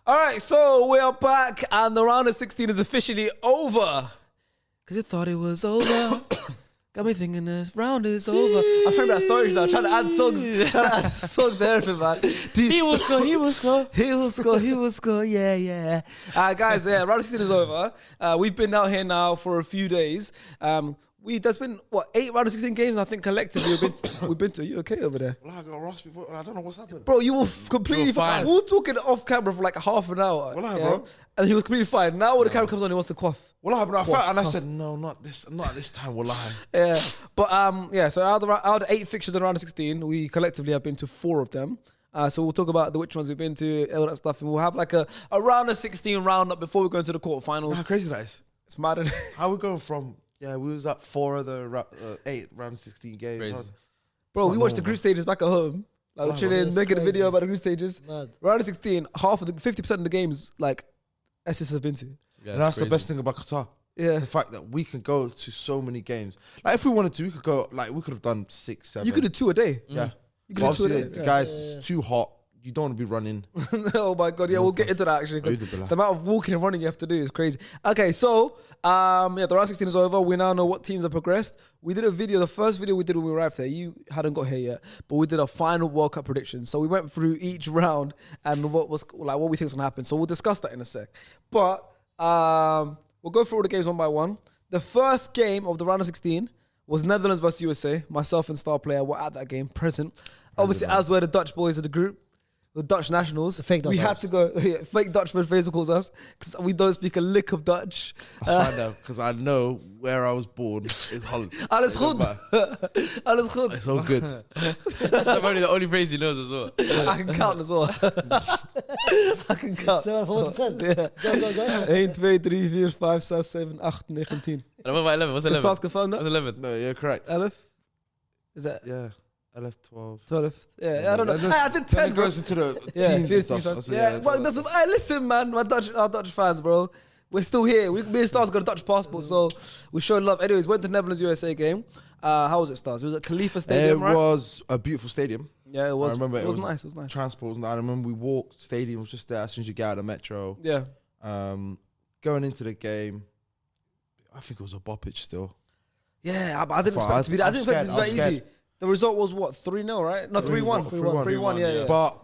All right, so we are back, and the round of 16 is officially over. Because you thought it was over. Got me thinking this round is over. I'm trying to add stories now, trying to add songs to everything, man. He will score, yeah. Guys, round of 16 is over. We've been out here now for a few days. There's been, 8 round of 16 games, I think, collectively we've been to. Are you okay over there? Well, I got Ross before. I don't know what's happened. Bro, you were completely fine. We were talking off camera for like half an hour. Bro. And he was completely fine. Now when the camera comes on, he wants to cough. I felt, and I said, no, not this time, wallahi. Yeah. But, so out of the 8 fixtures in round of 16, we collectively have been to 4 of them. So we'll talk about which ones we've been to, all that stuff, and we'll have like a round of 16 roundup before we go into the quarterfinals. How crazy that is. It's mad. How we going from... Yeah, we was at 4 of the 8 round 16 games. Bro, we watched the group stages back at home. Like, we're chilling, making a video about the group stages. Mad. Round of 16, 50% of the games, like, SS have been to. Yeah, and that's crazy. The best thing about Qatar. Yeah. The fact that we can go to so many games. Like, if we wanted to, we could go, like, we could have done 6, 7. You could do 2 a day. Yeah. You could do 2 a day. Guys, it's too hot. You don't want to be running. Oh my God, yeah, we'll get into that actually. The amount of walking and running you have to do is crazy. Okay, so, the round 16 is over. We now know what teams have progressed. We did a video, the first video we did when we arrived here. You hadn't got here yet, but we did a final World Cup prediction. So we went through each round and what we think is going to happen. So we'll discuss that in a sec. But we'll go through all the games one by one. The first game of the round of 16 was Netherlands versus USA. Myself and Star Player were at that game, present. Obviously, as were the Dutch boys of the group. The Dutch nationals. The fake Dutch. We had to go. Fake Dutchman, Facebook calls us, because we don't speak a lick of Dutch. Because I know where I was born is Holland. Alles goed. Alles goed. It's all good. That's probably the only phrase he knows as well. I can count as well. I can count. So, from 1 to 10. Yeah. Go. 1, 2, 3, 4, 5, 6, 7, 8, 9, 10. And what about 11? What's 11? What's 11? No, you're correct. 11? Is that? Yeah. 11, 12. 12. Yeah, I don't know. I did 10. It goes into the teams and stuff. Well, listen, man, our Dutch fans, bro. We're still here. Me and Stars got a Dutch passport, so we showed love. Anyways, went to Netherlands USA game. How was it, Stars? It was at Khalifa Stadium, right? It was a beautiful stadium. Yeah, it was. I remember it was nice. It was nice. Transport was nice. I remember we walked. Stadium was just there as soon as you get out of the metro. Yeah. Going into the game, I think it was a boppage still. Yeah, I didn't expect it to be that. I didn't expect it to be that easy. The result was what? 3-0, right? No, 3-1. 3-1, yeah. But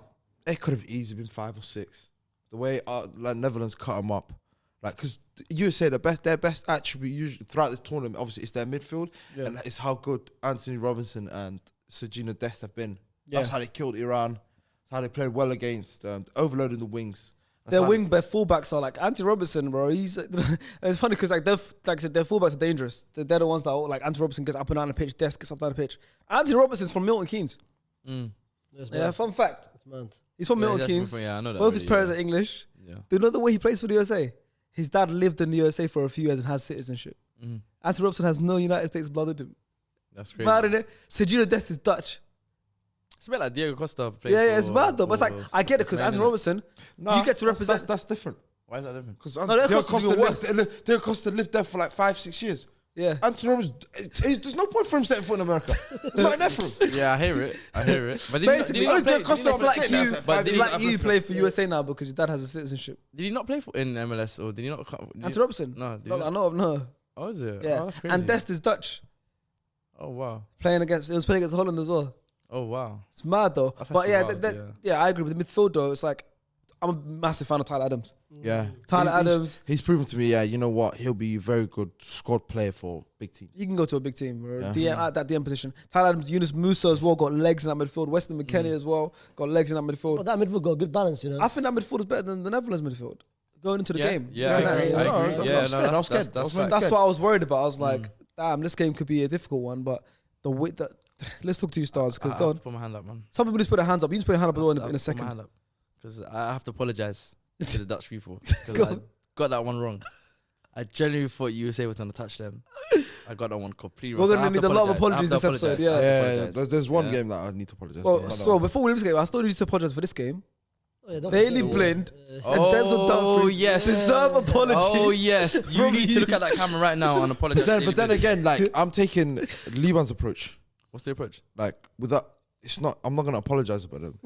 it could have easily been 5 or 6. The way Netherlands cut them up. Like, because USA, their best attribute usually throughout this tournament, obviously, it's their midfield. Yeah. And it's how good Anthony Robinson and Sergino Dest have been. Yeah. That's how they killed Iran. That's how they played well against, overloading the wings. Their fullbacks are like Anthony Robinson, bro. It's funny because like I said, their fullbacks are dangerous. They're the ones that like Anthony Robinson gets up and down the pitch, Dest gets up and down the pitch. Anthony Robinson's from Milton Keynes. Yeah, fun fact. He's from Milton Keynes. I know that. Both his parents are English. Yeah. Do you know the way he plays for the USA? His dad lived in the USA for a few years and has citizenship. Anthony Robinson has no United States blood in him. That's crazy. Mad in it. Sergino Dest is Dutch. It's a bit like Diego Costa. Yeah, it's mad though. But it's like, I get it because Anthony Robinson, you get to represent. That's different. Why is that different? Because Diego Costa lived there for like 5-6 years. Yeah. Anthony Robinson, there's no point for him setting foot in America. It's not enough for him. Yeah, I hear it. But basically, it's like you play for USA now because your dad has a citizenship. Did he not play in MLS or did he not? Anthony Robinson? No. I know of, no. Oh, is it? Yeah. Oh, that's crazy. And Dest is Dutch. Oh, wow. It was playing against Holland as well. Oh, wow. It's mad though. That's but yeah, I agree with the midfield though. It's like, I'm a massive fan of Tyler Adams. Yeah. Tyler Adams. He's proven to me, you know what? He'll be a very good squad player for big teams. He can go to a big team, bro. At that DM position. Tyler Adams, Yunus Musa as well, got legs in that midfield. Weston McKennie as well, got legs in that midfield. But that midfield got a good balance, you know. I think that midfield is better than the Netherlands midfield. Going into the game. Yeah, I agree. That's what I was worried about. I was like, damn, this game could be a difficult one, but the way that... Let's talk to you, Stars, because go on. Put my hand up, man. Some people just put their hands up. You just put your hand up as well in a second. Because I have to apologise to the Dutch people because I got that one wrong. I genuinely thought USA was going to touch them. I got that one completely wrong. We're going to need a lot of apologies this episode. Yeah, there's one game that I need to apologise for. So before we leave this game, I still need to apologise for this game. Daily Blind and Denzel Dumfries deserve apologies. Oh yes, you need to look at that camera right now and apologise. But then again, like I'm taking Liban's approach. What's the approach? Like with that, I'm not going to apologise about them.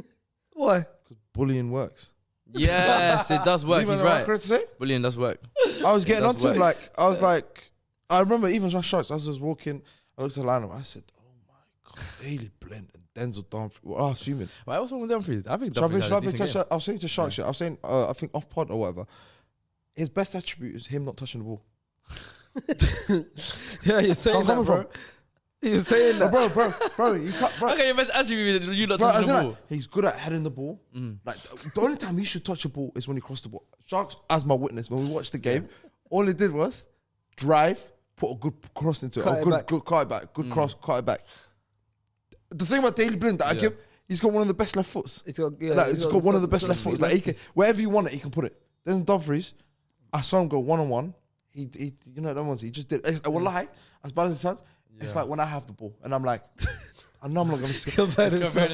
Why? Because bullying works. Yes, it does work. Even He's the right. correct to say? Brilliant, does work. I was getting does onto him work. I remember even my shots. I was just walking. I looked at the lineup. I said, "Oh my god, Daily Blend and Denzel Dumfries." Well, assuming. Why? What's wrong with Dumfries? I think Shall I Dumfries had a be- decent game. I was saying to Shark shit. I was saying, I think off pod or whatever. His best attribute is him not touching the ball. Yeah, you're saying I'm that, coming bro. You're saying that. Bro, you can't, bro. Okay, your best attribute is you not Bro, touching the as in, ball. like, he's good at heading the ball. Like the only time he should touch the ball is when he crossed the ball. Sharks, as my witness, when we watched the game, all he did was drive, put a good cross into it, Cut or it good, back. good cut it back, good cross, cut it back. The thing about Daily Blind that I give, he's got one of the best left foots. It's got, He's got one of the best left speed, foots. Like he can, wherever you want it, he can put it. Then Dumfries, I saw him go 1-on-1. He you know, that ones he just did. I will lie, as bad as it sounds. It's like when I have the ball and I'm like, I know I'm not gonna score. Compared to himself.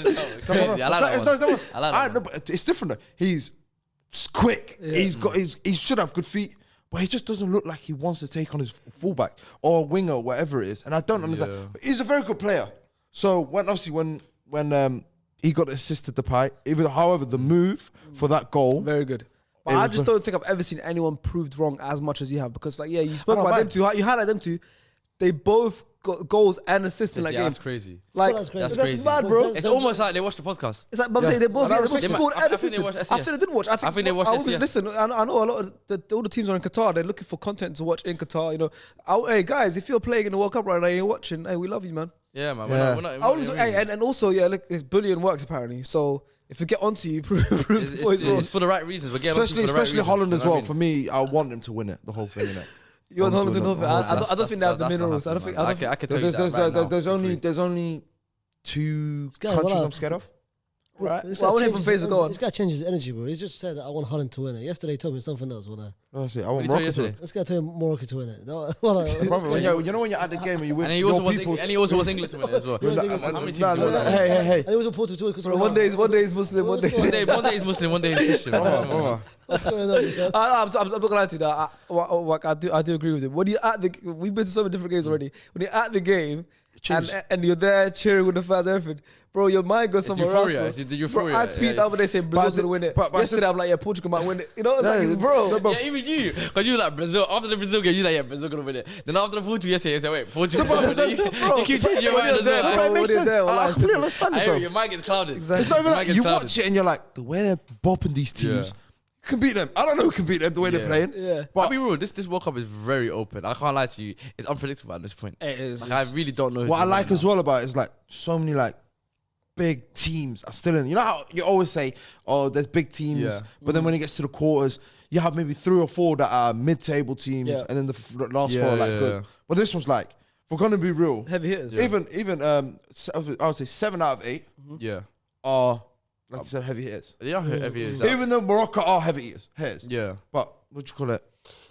Crazy. I like that one. I like that one. But it's different though. He's quick. He should have good feet, but he just doesn't look like he wants to take on his fullback or a winger or whatever it is. And I don't understand. Yeah. But he's a very good player. So when he got assisted the pie, however the move for that goal. Very good. But It I was just good. don't think I've ever seen anyone proved wrong as much as you have. Because, like, yeah, you spoke I don't about them mind. two. You highlight them two. They both got goals and assists in that game. That's crazy. Like, That's crazy. That's that's crazy. mad, bro. It's almost like they watched the podcast. It's like, but I'm saying they both, I they both They might- scored I and think they assisted. watched I SCS. think they did watch. I think they watched SCS. Listen, I know a lot of all the teams are in Qatar. They're looking for content to watch in Qatar. You know, hey guys, if you're playing in the World Cup right now, you're watching. Hey, we love you, man. Yeah, man. Yeah. We're not, And also, yeah, look, it's bullying works apparently. So if we get onto you, prove it's for the right reasons. We're getting onto it for the right Especially reasons, Holland you as know what well. I mean? For me, I want him to win it. The whole thing, innit? you want Holland to know. I don't think they have the That's not minerals. I don't think. happening, man. I can tell you There's that right now. there's only two guy, countries what I'm up? scared of. Right. This Well, I guy want to hear from changes Faisal. his Go energy. on. This guy changes his energy, bro. He just said that I want Holland to win it. Yesterday he told me something else. That's it. I What want did he tell you Morocco to win. yesterday? This guy told me Morocco to win it. No, Brother, you know when you're at the game and you win, And he also your was people's- and he also was England to win it as well. Yeah, How yeah, many teams Nah, do nah, you nah, want? hey. and he was a Portugal too. Because Bro, one day is Muslim, one day. One day he's Muslim, one day he's Christian. Brother. What's going on? You know? I'm not gonna lie to you. That I do agree with him. When you're at we've been to so many different games already. When you're at the game and you're there cheering with the fans, everything, bro, your mind goes It's somewhere else. euphoria. Bro. It's the Bro, euphoria. I tweet the other day saying Brazil's gonna win it. but Yesterday I'm like, yeah, Portugal might win it. You know, it's Yeah, like, bro. no, but- Yeah, even you, because you were like Brazil. After the Brazil game, you like, yeah, Brazil gonna win it. Then after the Portugal yesterday, you said, wait, Portugal. Bro, gonna win it. You keep changing your when mind you're as there, well. bro, It makes when you're sense. there, well, I it's completely different. understand it I though. hear your mind gets clouded. Exactly. It's not even Your like mind you gets watch it and you're like, the way they're bopping these teams, you can beat them. I don't know who can beat them the way they're Yeah. playing. Yeah. I'll be real. This World Cup is very open. I can't lie to you. It's unpredictable at this point. It is. Like, I really don't know. who's What I gonna like win as well about it is like so many like big teams are still in. You know how you always say, oh, there's big teams, Yeah. but then when it gets to the quarters, you have maybe 3 or 4 that are mid-table teams, Yeah. and then the last Yeah, 4 are like yeah, good. yeah. But this one's like, if we're gonna be real, Heavy hitters. even I would say 7 out of 8 Yeah. are like you said heavy hitters. Yeah, every year. Even though Morocco are heavy hitters, Yeah. but what you call it?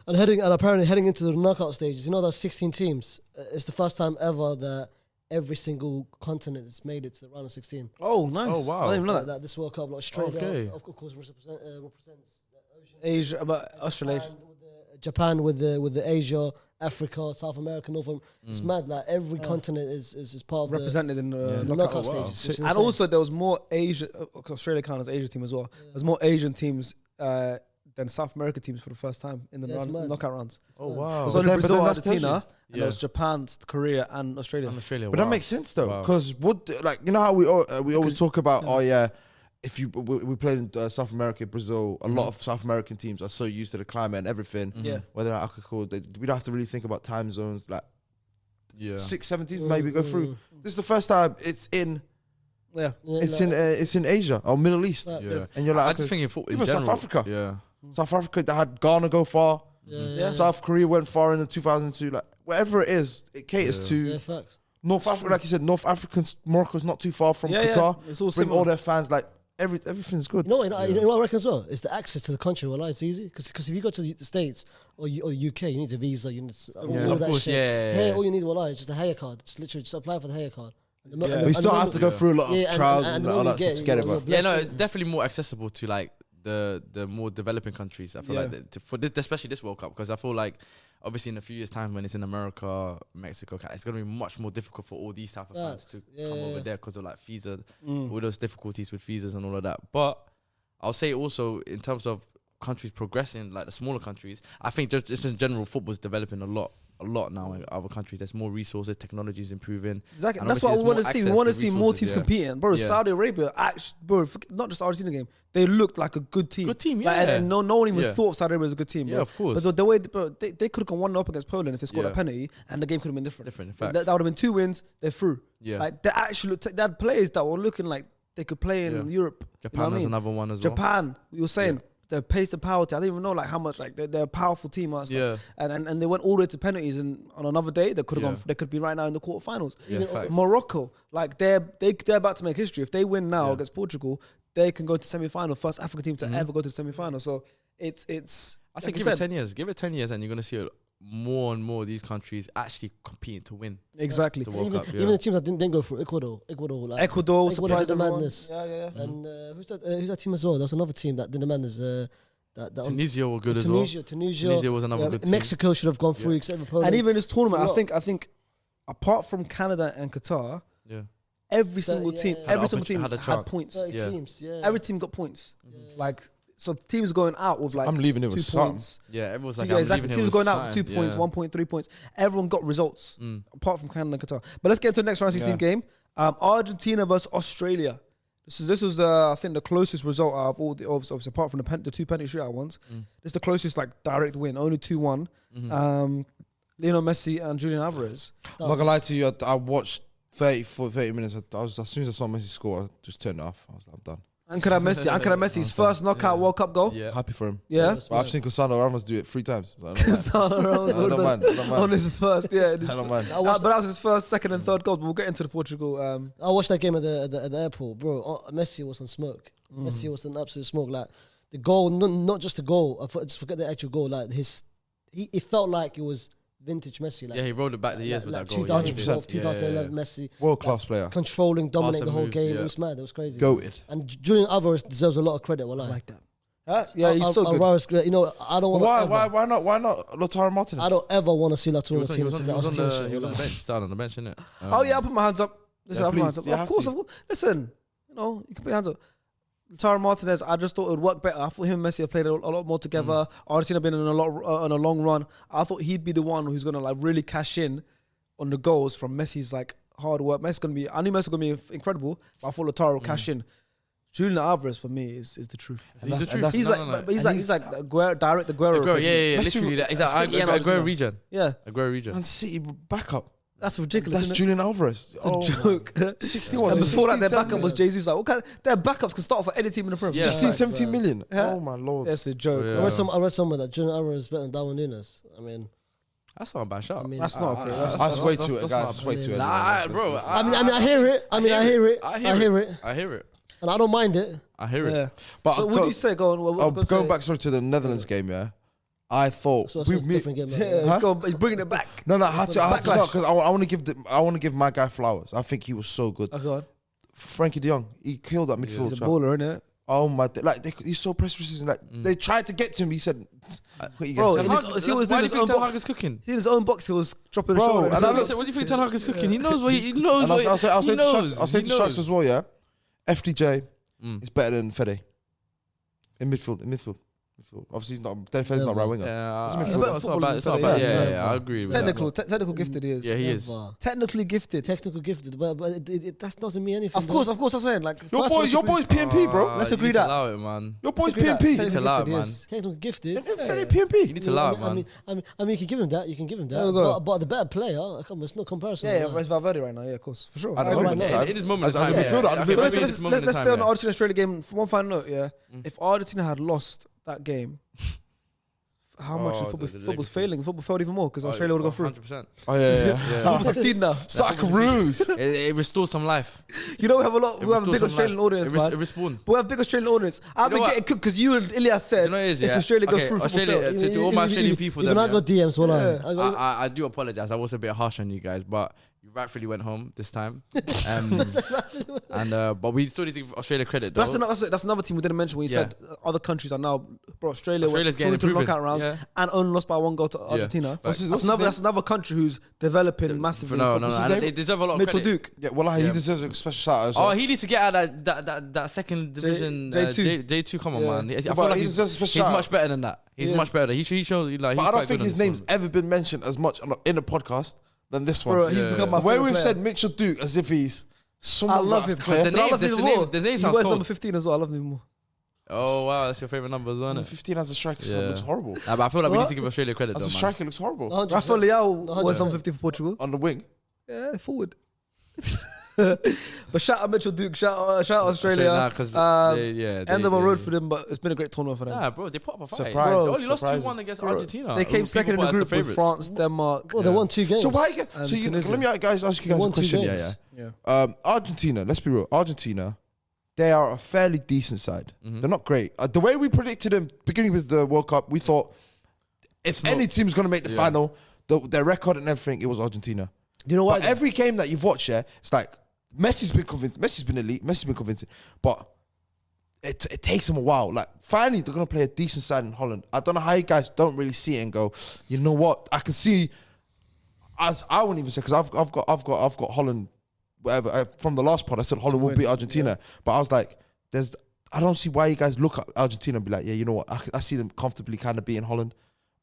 And apparently heading into the knockout stages, you know, there's 16 teams. It's the first time ever that every single continent has made it to the round of 16. Oh, nice. Oh, wow. I didn't even know that. That this World Cup, like Australia, Okay. of course, represents the ocean. Asia, but Australasia. Japan with the Asia, Africa, South America, North America. It's mad. Like every continent is part of Represented in the the knockout Oh, wow. stages. It's And insane. also there was more Asia, because Australia counts as Asia team as well. There's more Asian teams than South American teams for the first time in the Yeah, it's mad. knockout rounds. Oh It wow. was But only then Brazil, that tells Argentina, you. and there was Japan, Korea, and Australia. And Australia. But that makes sense though, Wow. because like you know how we always talk about if we played in South America, Brazil, a lot of South American teams are so used to the climate and everything. Yeah. Whether like, okay, cool, we don't have to really think about time zones. Like Yeah. 6-7 teams maybe go through. This is the first time it's in Asia or Middle East, Yeah. and you're like, I okay, just think in football, in even South general, Africa. Yeah. South Africa that had Ghana go far. Yeah. South Korea went far in the 2002. Like whatever it is, it caters Yeah, to facts. North Africa. Like you said, North Africans, Morocco's not too far from Qatar. It's all Bring similar. all their fans. Like everything's good. You know what I reckon as well? It's the access to the country. Well, it's easy because if you go to the States or the UK, you need a visa. You need all Of that course, shit. yeah. Here, all you need is just a hair card. Just literally just apply for the hair card. And the- Yeah. and We the- still and have the to go through a lot of yeah, trials and and the all more that you stuff to get it. you're But Yeah, no, blessed. it's definitely more accessible to like the more developing countries. I feel Yeah. like for this, especially this World Cup, because I feel like obviously in a few years' time when it's in America, Mexico, it's gonna be much more difficult for all these type of fans to Yeah, come yeah, over yeah. there because of like visa, all those difficulties with visas and all of that. But I'll say also in terms of countries progressing, like the smaller countries, I think just in general, football's developing a lot now in other countries. There's more resources, technology is improving. Exactly. And That's what we obviously want to there's see. more We want to access to see more resources, teams yeah. competing. Bro, Yeah. Saudi Arabia, actually, bro, not just the Argentina game. They looked like a good team. Good team, Like, yeah. and no one even Yeah. thought Saudi Arabia was a good team, bro. Yeah, of course. But the way, bro, they could have gone 1-0 up against Poland if they scored Yeah. a penalty, and the game could have been different. Different, in That, fact. that would have been 2 wins. They're through. Yeah. Like they actually looked. They had players that were looking like they could play in Yeah. Europe. Japan you know what I is mean? another one as well. Japan, you were saying the pace and power. I don't even know like how much like they're a powerful team. And stuff. Yeah. And they went all the way to penalties, and on another day they could have Yeah. gone. They could be right now in the quarterfinals. Yeah, Even facts. Morocco, like they're about to make history. If they win now Yeah. against Portugal, they can go to semi-final. First African team to Mhm. ever go to semi-final. So it's. I like say you give said, it 10 years. Give it 10 years and you're going to see more and more of these countries actually competing to win exactly. the World Even, Cup. even Yeah. the teams that didn't go through Ecuador, like Ecuador did surprised the everyone. madness. Yeah. And who's that team as well? That's another team that did the madness. That Tunisia were good as Tunisia, well. Tunisia was another Yeah. good team. Mexico should have gone through except for Poland. And even this tournament, It's a I think, apart from Canada and Qatar, Yeah. every So, single yeah. team, Had an every single team had a had chance. points. 30 Yeah. teams, yeah. Every team got points. Like so, teams going out with like I'm leaving it 2 with something. points. Yeah, everyone's like, Yeah, I'm exactly. leaving Teams here going with out with 2 something. points, Yeah. 1.3 points. Everyone got results apart from Canada and Qatar. But let's get into the next round 16 Yeah. game. Argentina versus Australia. This was I think the closest result out of all the obviously apart from the 2 penalty shootout ones. This is the closest like direct win, only 2-1. Lionel Messi and Julian Alvarez. I'm not gonna lie to you. I watched 30 minutes. As soon as I saw Messi score, I just turned it off. I was like, I'm done. Ankara Messi's first knockout World Cup goal. Yeah. Happy for him. Yeah. But I've seen Cristiano Ramos do it 3 times. So I don't mind. Cristiano Ramos I don't mind. I don't on mind. his first, yeah. I don't mind. But that was his first, second, and third goals. But we'll get into the Portugal. I watched that game at the airport, bro. Messi was on smoke. Messi was on absolute smoke. Like the goal, not just the goal. Just forget the actual goal. Like it felt like it was vintage Messi. Like, Yeah, he rolled it back the years with that goal. 2012, Yeah, 2011 Messi. World class player. Controlling, dominating the whole moves, game. yeah. It was mad. It was crazy. Goated. And Julian Alvarez deserves a lot of credit. I like that. Yeah, he's so good. Alvarez, you know, I don't want Why not Lautaro Martinez? I don't ever want to see Lautaro He was Martinez in on the Argentina shirt. he was on the bench. He started on the bench, innit? Oh yeah, I'll put my hands up. Listen, Yeah, I'll put my please. hands up. You Of have course, to. of course. Listen, you know, you can put your hands up. Tara Martinez, I just thought it would work better. I thought him and Messi have played a lot more together. Argentina been in a long run. I thought he'd be the one who's gonna like really cash in on the goals from Messi's like hard work. I knew Messi was gonna be incredible, but I thought Lautaro would cash in. Julian Alvarez for me is the truth. He's the truth. He's like the Aguero, direct the Aguero. Aguero, replacement. yeah, Messi- literally. He's like City and Aguero Arsenal. region. Yeah, Aguero region. Man City backup. that's ridiculous. That's isn't it? Julian Alvarez. It's a joke. 61. And before that, their 16, backup was Jesus. Like, what kind of, their backups can start for any team in the Premier. Yeah. 16, Facts, 17 million. Yeah. Oh my lord. That's a joke. Yeah. I read somewhere that Julian Alvarez is better than Darwin Núñez. I mean, That's not a bad shot. I mean, That's not okay. That's way too early, guys. That's way too early. Nah, bro. I hear it. I hear it. I hear it. And I don't mind it. I hear it. Yeah. But So what do you say? Go on. going back to the Netherlands game, yeah. I thought So it's a different game. Yeah, Huh? he's bringing it back. No, I had to Backlash. because I want to give my guy flowers. I think he was so good. Oh, go on. Frankie De Jong, he killed that He's midfield. a chap. baller, isn't it? Oh my, he's so press resistant. Like they tried to get to him, he said, "What you Bro, get?" in his- see what he's doing Why do in you his think own Ten Hag box. is cooking? He in his own box, he was dropping Bro, the shoulder. and And I I looked- What do you think Ten Hag is cooking? He knows what he knows. And I'll say he to knows. Sharks as well, yeah. FDJ Mm. is better than Fede in midfield. Obviously, he's not. Fede's not right winger. Yeah, It's it's midfield. not bad. It's not bad. Yeah. Yeah, I agree with that. technical gifted he is. Yeah, he is. Never. Technically gifted. Technical gifted, but that doesn't mean anything. Of course, that's what I'm saying. Like Your boy's PMP, bro. Let's You agree need to that. allow it, man. Your boy's Disagree that. PMP. You need to allow it, Technically man. gifted, Technical gifted. Fede PMP. You need to allow it, man. I mean, you can give him that. You can give him There we go. that. But the better player, come on, it's no comparison. Yeah, it's Valverde right now. Yeah, of course, for sure. At the I agree. moment, Yeah, time. in his moment of As a time. midfielder, I'd be- Okay, Let's- maybe in his moment of Let's time, stay on the yeah. Argentina Australia game. For one final note, yeah. If Argentina had lost that game, how much Oh, of the football's legacy. failing? Football failed even more because Australia would have gone through. 100%. Oh yeah. Football succeed now. Socceroos. It restores some life. You know we have a big restores some Australian life. audience, It man. respawned. But we have big Australian audience. I've been know getting what? cooked because you and Ilyas said You know what it is, if yeah? Australia go Okay, through, football Australia, failed. to all my Australian people, You them, cannot yeah. go DMs, Yeah. I do apologize. I was a bit harsh on you guys, but You rightfully went home this time. But we still need to give Australia credit, though. That's another team we didn't mention when you said other countries are now. Bro, Australia's getting through the improving. knockout round and only lost by 1 goal to Argentina. That's another country who's developing massively. No. And they deserve a lot of Mitchell credit. Duke. Yeah, well, he deserves a special shout out as well. Oh, he needs to get out of that second division. J2. J2, come on, man. I feel but like he deserves a special he's shout much better than that. He's much better. He showed like. But I don't think his name's ever been mentioned as much in the podcast than this one. Bro, he's become my the way favorite we've player. said Mitchell Duke as if he's someone I love him. clear. The name He sounds wears cold. number 15 as well. I love him more. Oh wow, that's your favorite number as well, isn't it? 15 as a striker looks horrible. Nah, but I feel like we need to give Australia credit, As though, a man. striker, looks horrible. 100%. Rafael Leao 100%. was number 15 for Portugal. On the wing. Yeah, forward. But shout out Mitchell Duke, shout out Australia. Because End of a road for them, but it's been a great tournament for them. Nah, bro, they put up a fight. Surprise. They only lost Surprising. 2-1 against Argentina. They came second in the People group as with France, Denmark. Well, they won 2 games. So why you get, And so you, Tunisia. let me ask you guys a Won 2 question. games. Yeah. Argentina, let's be real. Argentina, they are a fairly decent side. They're not great. The way we predicted them beginning with the World Cup, we thought if any team's going to make the final, their record and everything, it was Argentina. Do you know why? But every game that you've watched, it's like Messi's been convinced. Messi's been elite. Messi's been convincing. But it takes them a while. Like finally, they're gonna play a decent side in Holland. I don't know how you guys don't really see it and go, you know what? I can see. As I wouldn't even say because I've got Holland. Whatever from the last pod, I said Holland will beat Argentina. But I was like, I don't see why you guys look at Argentina and be like, yeah, you know what? I see them comfortably kind of beating Holland.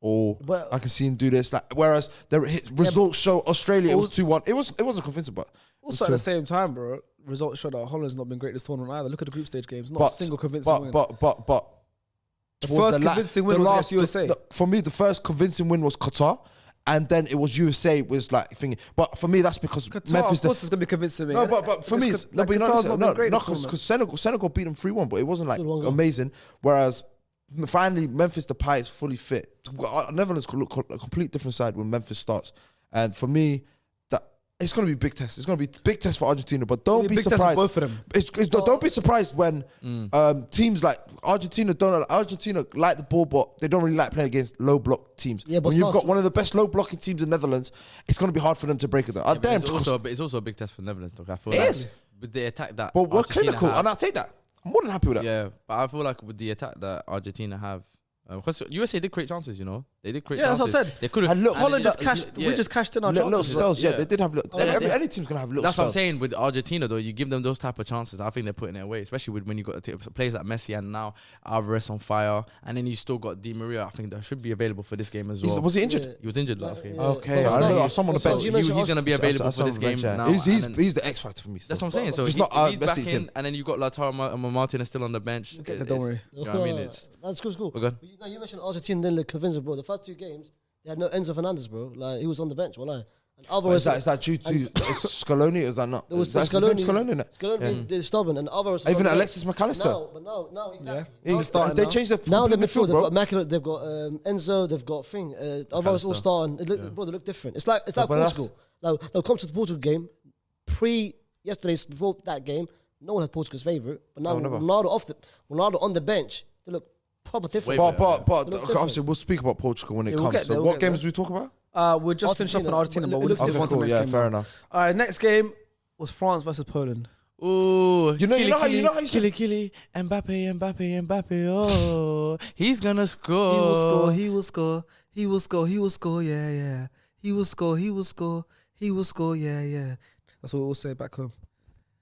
Or I can see him do this. Like, whereas the results show Australia, it was 2-1. It wasn't convincing, but Also at the same time, bro, results show that Holland's not been great this tournament either. Look at the group stage games. Not a single convincing win. But the first convincing win was against USA. For me, the first convincing win was Qatar, and then it was USA was like thinking. But for me, that's because Qatar, Memphis. of course, it's gonna be convincing me. No, but for me, Qatar's not been great this tournament. because Senegal beat them 3-1, but it wasn't like 3-1 amazing. Whereas finally, Memphis Depay is fully fit. Netherlands could look a complete different side when Memphis starts. And for me, it's going to be a big test. It's going to be a big test for Argentina, but don't be surprised. Both of them. Don't be surprised when teams like Argentina like the ball, but they don't really like playing against low block teams. Yeah, but when you've got one of the best low blocking teams in Netherlands, it's going to be hard for them to break it down. It's also a big test for Netherlands, though. I feel It like is. with the attack that But we're Argentina clinical, have, and I'll take that. I'm more than happy with that. Yeah, but I feel like with the attack that Argentina have, because USA did create chances, you know, they did create Yeah, chances. that's what I said. They could have. And look, Holland just cashed. We just cashed in our Little chances. spells, yeah, Yeah. they did have little. Any team's gonna have little That's what I'm spells. saying with Argentina, though. You give them those type of chances, I think they're putting it away, especially when you got players like Messi and now Alvarez on fire, and then you still got Di Maria. I think that should be available for this game as well. Was he injured? He was injured last game. Okay, But I know. he- Someone on the but bench. you mentioned He's going to be available for this game Yeah. now. He's the X factor for me. That's what I'm saying. So If it's he, not he's back Messi, it's in, him. and then you got Lautaro Martinez still on the bench. Don't worry. You know what I mean? It's That's cool. We're good. Now you mentioned Argentina didn't look convincing, bro. The first 2 games, they had no Enzo Fernandez, bro. Like he was on the bench, wallah. And Alvarez, Is that due to Scaloni? Or is that not? it was That's his name, Scaloni. Scaloni, innit? Scaloni did stubborn, and Alvarez. was Even on the Alexis bench. McAllister. Now exactly. Yeah. They starting now. changed their Now they're midfield, midfield. They've bro. got Immaculate. They've got Enzo. They've got Alvarez all McAllister. starting. Bro, they look different. It's like but that's- Portugal. Now come to the Portugal game. Before that game, no one had Portugal's favourite. But now never. Ronaldo on the bench, they look proper different. Way But They look different. obviously we'll speak about Portugal when it we'll comes. get there, So we'll what get games there. we talk about? We'll just finish up on Argentina, but we'll It looks move on to the next Yeah, game. fair enough. All right, next game was France versus Poland. Ooh, You know how you said- Killy, Mbappe, oh, he's gonna score. He will score. He will score. He will score. He will score. Yeah, yeah. He will score. He will score. He will score. Yeah, yeah. That's what we'll say back home.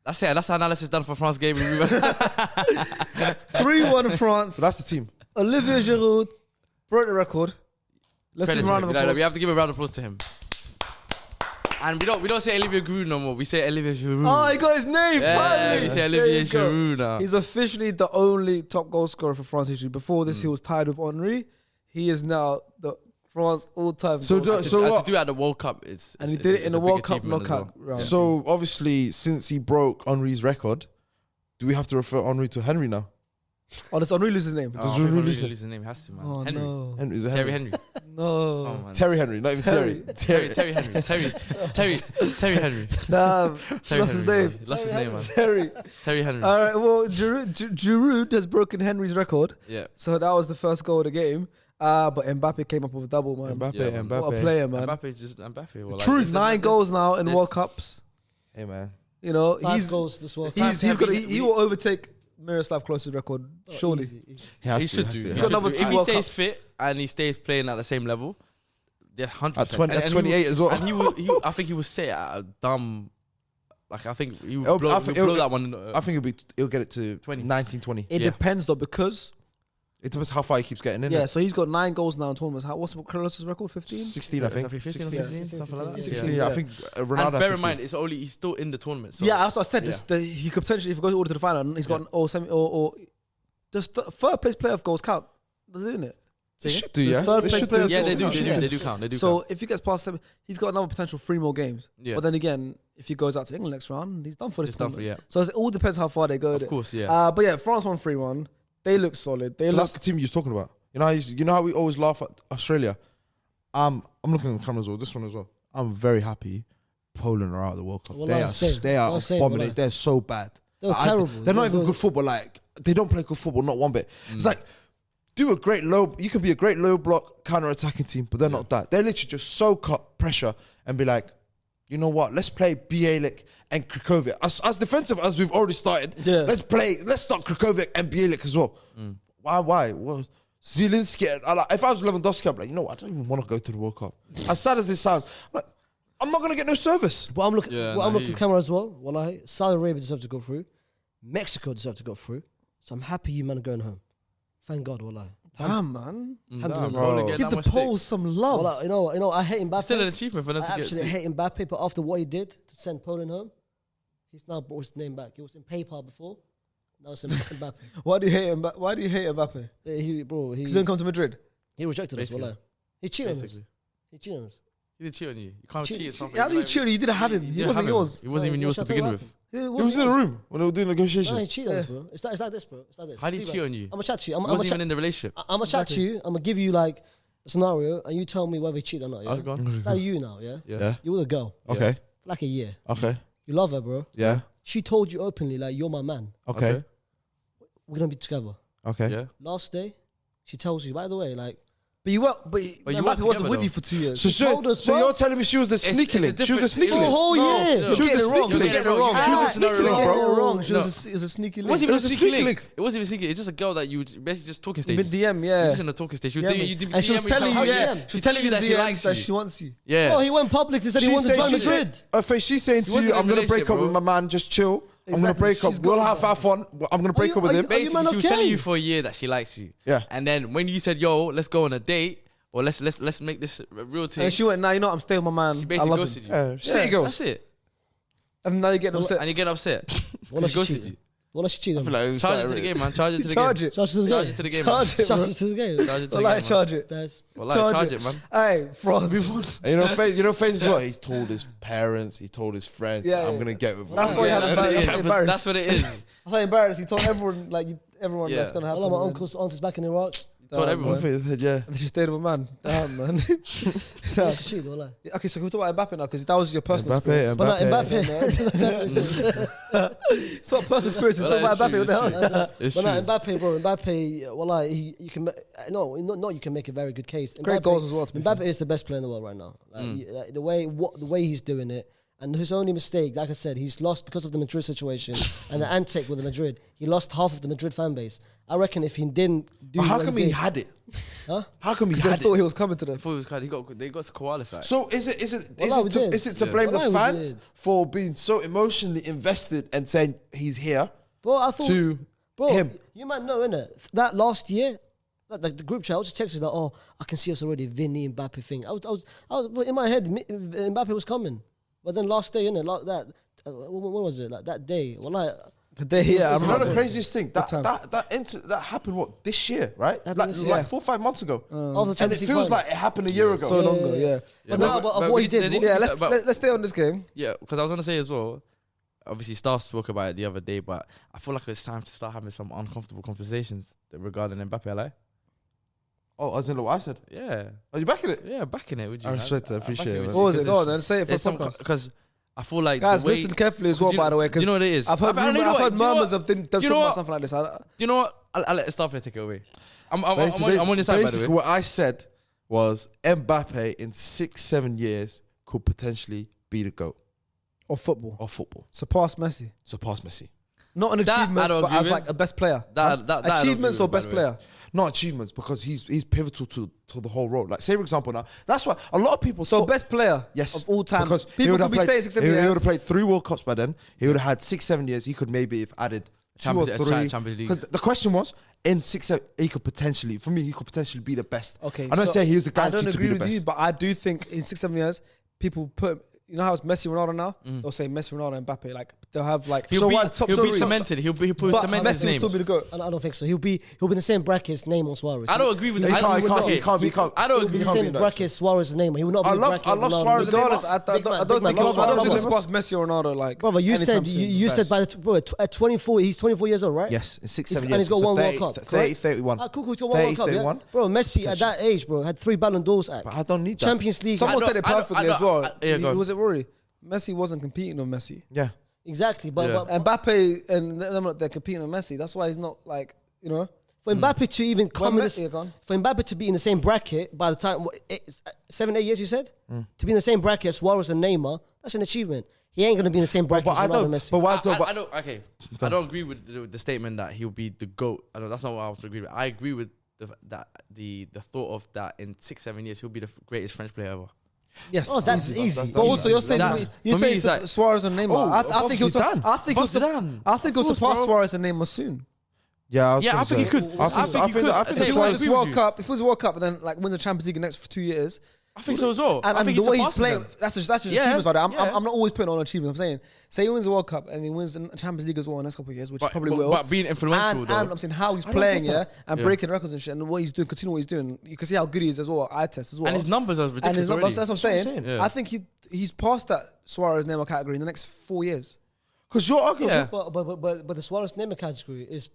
That's it. That's the analysis done for France game. 3-1 France. So that's the team. Olivier Giroud broke the record. Let's give Credit a to round him. of No, applause. we have to give a round of applause to him. And we don't say Olivier Giroud no more. We say Olivier Giroud. Oh, he got his name. Yeah, finally. we say There Olivier you go. Giroud now. He's officially the only top goal scorer for France history. Before this, he was tied with Henry. He is now the France all-time. So goal the- scorer. And what- to do it at the World Cup, And he did it in the a big World Cup achievement as knockout well. round. So obviously, since he broke Henry's record, do we have to refer Henry to Henry now? Oh, does Henry lose his name? Oh, Does I think Henry Henry lose lose his name. Has to, man. Oh, Henry. no. Henry, is it Terry Henry? Henry. No. Oh, man. Terry Henry, not even Terry. Terry. Terry Henry. Terry Henry. Nah, Terry lost his Henry, name. man. Lost his name, man. Terry. Terry Henry. All right, well, Giroud has broken Henry's record. Yeah. So that was the first goal of the game. But Mbappe came up with a double, man. Mbappe, Yeah, man. Mbappe. What a player, man. Mbappe's just Mbappe. Well, like, Truth, 9 goals now in this- World Cups. Hey, man. You know, 5 goals this World time Cup. he's to got. have- He will overtake Miroslav Klose's record, surely. Easy, easy. He should do. He He got should number do. 2 If he World stays Cups. fit and he stays playing at the same level, yeah, 100%. At 20 And at he 28 will- as well. And I think he was set at a dumb. Like I think he It'll- would blow, I he'll think blow it'll- that one. I think he'll get it to 20. 19, 20. It Yeah. depends though, because It depends how far he keeps getting in. yeah, so he's got 9 goals now in tournaments. What's Klose's record? 15. 16, I think. 15 or 16, 16, something like that. 16, yeah. I think And Ronaldo. bear in 15. mind, he's still in the tournament. So Yeah, that's what I said. Yeah. He could potentially, if he goes all the way to the final, and he's got or semi or does the third place playoff goals count? Doesn't it? They should do, The yeah. third They place should player do. yeah, they goals do. count. They do count. They do So count. if he gets past 7, he's got another potential 3 more games. Yeah. But then again, if he goes out to England next round, he's done for this It's done for tournament. yeah. So it all depends how far they go. Of course, yeah. But yeah, France won 3-1. They look solid. They But look. that's the team you're talking about. You know how we always laugh at Australia. I'm looking at the camera as well. This one as well. I'm very happy. Poland are out of the World Cup. Well, they I'm are saying- they are I'm saying, abominable. well, They're so bad. They were terrible. They're not They even were- good football. Like they don't play good football, not one bit. It's like do a great low. You can be a great low block counter attacking team, but they're not that. They're literally just soak up pressure and be like, you know what? Let's play Bielik and Krikovic as defensive as we've already started. Yeah. Let's start Krikovic and Bielik as well. Why? Well, Zielinski. If I was Lewandowski, I'm like, you know what? I don't even want to go to the World Cup. As sad as it sounds, I'm not gonna get no service. But I'm looking. Yeah, I'm no, looking at the camera as well. Wallahi, Saudi Arabia deserves to go through. Mexico deserves to go through. So I'm happy you man are going home. Thank God, wallahi. Damn, man. Damn, bro. Poland get Give that the much stick. Poles some love. Wallahi, you know, I hate Mbappe. Still an achievement for them I to get. absolutely hate Mbappe, but after what he did to send Poland home, he's now brought his name back. He was in PayPal before. Now it's in Mbappe. Why do you hate Mbappe? Why do you hate Mbappe? He Because he didn't come to Madrid. he rejected us. Basically. Wallahi. He cheated on us. Basically, He cheated on us. he did cheat on you. You can't Cheat- cheat at something. Yeah, how do you Like, cheat? You didn't have him. He didn't wasn't have him. yours. He wasn't even yours to Shut up, begin what with. happened? He was in the room when they were doing No, negotiations. he cheated on us, bro. It's like this, bro. It's like this. How did he cheat on you? I'm gonna chat to you. He wasn't even in the relationship. I'm gonna chat to you. I'm gonna give you like a scenario, and you tell me whether he cheated or not. Yeah. Oh, go on. It's like you now. Yeah. Yeah. You with a girl Okay. for like a year. Okay. You love her, bro. Yeah. She told you openly like you're my man. Okay. We're gonna be together. Okay. Yeah. Last day, she tells you. By the way, like But you were, but you Mbappe weren't wasn't together with though. you for 2 years. So, told us, so bro. you're telling me she was the sneaky link? She was the sneaky For a link. whole year. She was the sneaky You're link. getting it wrong. She was a sneaky link, You're getting bro. it wrong. She No. was a sneaky It link. wasn't even a was a sneaky sneaky link. link. It wasn't even sneaky. It's just a girl that you basically just talking Mid stages. DM, You're yeah. just in a talking stage. Yeah, You and she was telling you, yeah. She's telling you that she DMs likes that you. she wants you. Yeah. Oh, he went public and said he wanted to join Madrid. She's saying to wasn't you, in a I'm going to break relationship, up with bro. my man, just chill. I'm going to Exactly. break up. She's We'll got have fun. I'm going to break up with him. Are you man Basically, she was okay? telling you for a year that she likes you. Yeah. And then when you said, "Yo, let's go on a date," or let's make this a real thing, And she went, nah, you know, I'm staying with my man. she I basically love ghosted him. you. Yeah. City girls. That's it. And now you're getting upset. And you get upset. Well, She ghosted you. Well, let's cheat I on feel me. like it was Charge it like- to the game, man. Charge it to the Charge game. it. Charge it to the Charge game. it to the game, Charge man. it, bro. Charge it to the game. Charge it to the Well, game, charge it. That's man. Charge it, man. Hey, France. And you know, Faze as well. He's told his parents, he told his friends, Yeah, I'm yeah. gonna get with. That's him. why he had That's a what it bad- is. embarrassed. That's what it is. I'm so embarrassed. He told everyone, everyone Yeah. that's gonna happen. all of my man. uncles, aunties back in Iraq. Told Damn, everyone. man. Faze said, yeah. And she stayed with a man. Damn, man. That's cheat, wallah. Okay, so can we talk about Mbappe now? Because that was your personal Mbappe, experience. But not Mbappe. Mbappe. It's not personal experience. It's Well, talk about that's Mbappe. What true, the hell? It's But true. not Mbappe, bro. Mbappe, wallah, you can no, you can make a very good case. Great Mbappe- goals as well, to be Mbappe fair. is the best player in the world right now. Like, the way he's doing it, and his only mistake, like I said, he's lost because of the Madrid situation and the antic with the Madrid. He lost half of the Madrid fan base. I reckon if he didn't do, But how what come he he did- had it? Huh? How come he Because I had thought it? he was coming to them. Before he was kind, they got to koala side. So is it Wallah, we did. to Yeah. blame the Wallah, we fans did. for being so emotionally invested and saying he's here Bro, I thought, to bro, him? you might know, innit? That last year, like the group chat, I was just texting that, oh, I can see us already, Vinny, Mbappe thing. I was in my head, Mbappe was coming. But then last day, innit, like that, when was it? Like that day, well, The day, yeah, I You know remember. the craziest thing that time. that happened what this year, right? Happened Like, this year. like 4 or 5 months ago, after the and it Champions League feels final. like it happened a year ago. So long ago, yeah. But now, but of what he did, Yeah, let's stay on this game. Yeah, because I was gonna say as well. Obviously, Star spoke about it the other day, but I feel like it's time to start having some uncomfortable conversations regarding Mbappe. Like, Oh, as in what I said. yeah, Are you backing it? yeah, backing it. Would you? I respect it, I appreciate it, man. What was it? Go on then, say it for the podcast. Because I feel like Guys, the way, listen carefully as well, by the way, do because you know what it is? I've heard murmurs of them talking know about what? something like this. Do you know what? I'll let Starfire take it away. I'm on your side, by the Basically, way. what I said was Mbappe in 6-7 years could potentially be the GOAT Of football. of football. Surpass Messi. Surpass Messi. Not an That I achievements, don't but agree as with. like a best player. That I don't Achievements agree or with, by best the way. player? Not achievements, because he's pivotal to the whole road. Like, say for example now, that's why a lot of people So thought, best player yes, of all time. because he People would could have be played, saying 6-7 he would years. have played 3 World Cups by then. He would have had 6-7 years. He could maybe have added 2 or 3 Champions League. Because the question was, in 6-7, he could potentially, for me, he could potentially be the best. Okay, I'm not so saying he was the I guaranteed don't to be agree the with you, best. but I do think in 6-7 years, people put. You know how it's Messi, Ronaldo now? They'll say Messi, Ronaldo, and Mbappe. Like they'll have like. He'll be top he'll be three. cemented. He'll be But cemented his Messi will name. still be the GOAT. I don't think so. He'll be in the same bracket as Neymar and Suarez. I don't agree with He that. can't. I don't He'll agree be the with same be that. bracket as Suarez and Neymar. He will not be I in the love bracket of Ronaldo. Suarez and Regardless, Neymar. I don't Big man, think big man. he'll Suarez surpass Messi or Ronaldo. Like, Brother, you anytime said soon. you said by at 24, he's 24 years old, right? Yes, in 6-7 years. And he's got So one 30, World Cup. 30, 31. Ah, cool, he's got one World Cup, 31. yeah? Bro, Messi at that age, bro, had 3 Ballon d'Ors. But I don't need that. Champions League. Someone said it I don't- perfectly as well. yeah, go on. Was it Rory? Messi wasn't competing with Messi. Yeah. Exactly, but, Yeah. And Mbappe and them, they're competing with Messi. That's why he's not like, you know. for Mbappe to even come in Messi gone. for Mbappe to be in the same bracket by the time 7-8 years you said to be in the same bracket as Suarez and Neymar, that's an achievement. He ain't gonna be in the same bracket But I as Ronaldo don't. and Messi. But why don't? I don't. Okay, I don't agree with the statement that he'll be the GOAT. I don't. That's not what I was agree with. I agree with the thought of that in 6-7 years he'll be the greatest French player ever. Yes. Oh, that's easy. But also, you're saying That- you for me, say it's like- Suarez and Neymar. Oh, I think he'll. Zidane. I think he'll. Zidane. I think he'll Of course, surpass bro. Suarez and Neymar soon. Yeah, I think he could. I think he could. I think I If he agree wins with the World you. Cup, if he wins the World Cup, and then like wins the Champions League in the next 2 years, I think so as well. I and think the he way he's surpasses playing, them. that's just Yeah, achievements. By that, yeah. I'm not always putting on achievements. I'm saying, say he wins the World Cup and he wins the Champions League as well in the next couple of years, which he probably will. But being influential, and though. I'm saying how he's don't playing, get yeah, that. and Yeah. breaking records and shit, and what he's doing, continue what he's doing. You can see how good he is as well. Eye test as well. And his numbers are And ridiculous his numbers, already. that's what I'm saying. Yeah. I think he's past that Suarez Neymar category in the next 4 years. Because you're arguing. Yeah. But the Suarez Neymar category is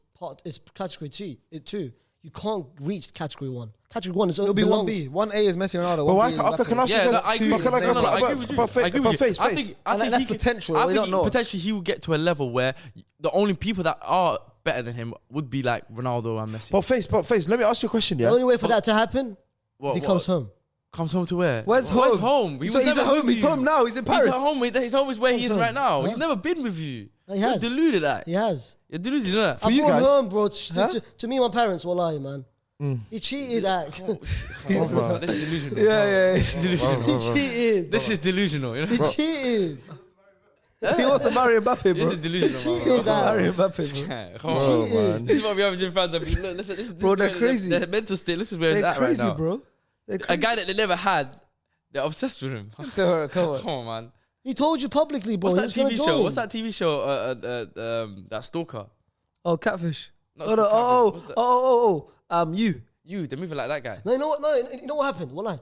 category two. You can't reach category 1. Category 1 is It'll be belongs. 1B. 1A is Messi Ronaldo. But why 1B is can't? Okay, can I Mbappe. say Yeah, that? I agree. But can I go? No, I agree with you. But I agree with you. face. I think that's he could- potential. I We think don't know. potentially he will get to a level where the only people that are better than him would be like Ronaldo and Messi. But face. Let me ask you a question. The Yeah. only way for that to happen, What- he comes what? home. Comes home to where? Where's home? home? So he's at home. He's home now. He's in Paris. He's at home. His home is where he is home. right now. Huh? He's never been with you. He You're has. deluded. That. He has. You're deluded. You know that. For you I brought guys- home, bro. Huh? To me, and my parents, wallahi, man. He cheated. This is delusional. Yeah. This is delusional. He cheated. This is delusional. You know? He cheated. He wants to marry Mbappe, This bro. is delusional. cheated. Marry Mbappe, bro. Come on. Oh, man. This is what we have Gym fans. Look, this is Bro, they're where crazy. Their mental state. This is where it's They're at crazy, right now. bro. They're A crazy. guy that they never had. They're obsessed with him. Come on. Come on, man. He told you publicly, bro. What's that he was TV gonna show? join. What's that TV show? That Stalker. Oh, Catfish. Not Oh, no, Stalker. oh, What's that? you. You, they're moving like that guy. No, you know what? No, you know what happened? Wallahi,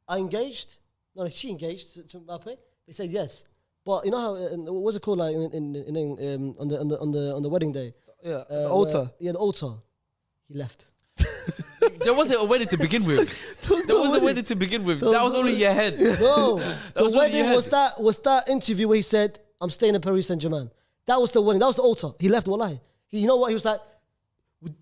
I engaged. No, she engaged to Mbappe. They said yes, but you know how? What's it called? Like on the wedding day. Yeah, the altar. Yeah, the altar. He left. There wasn't a wedding to begin with. There wasn't a wedding to begin with. That was only your head. No, the was only wedding your was that interview where he said, "I'm staying in Paris Saint-Germain." That was the wedding. That was the altar. He left. Wallahi. You know what? He was like,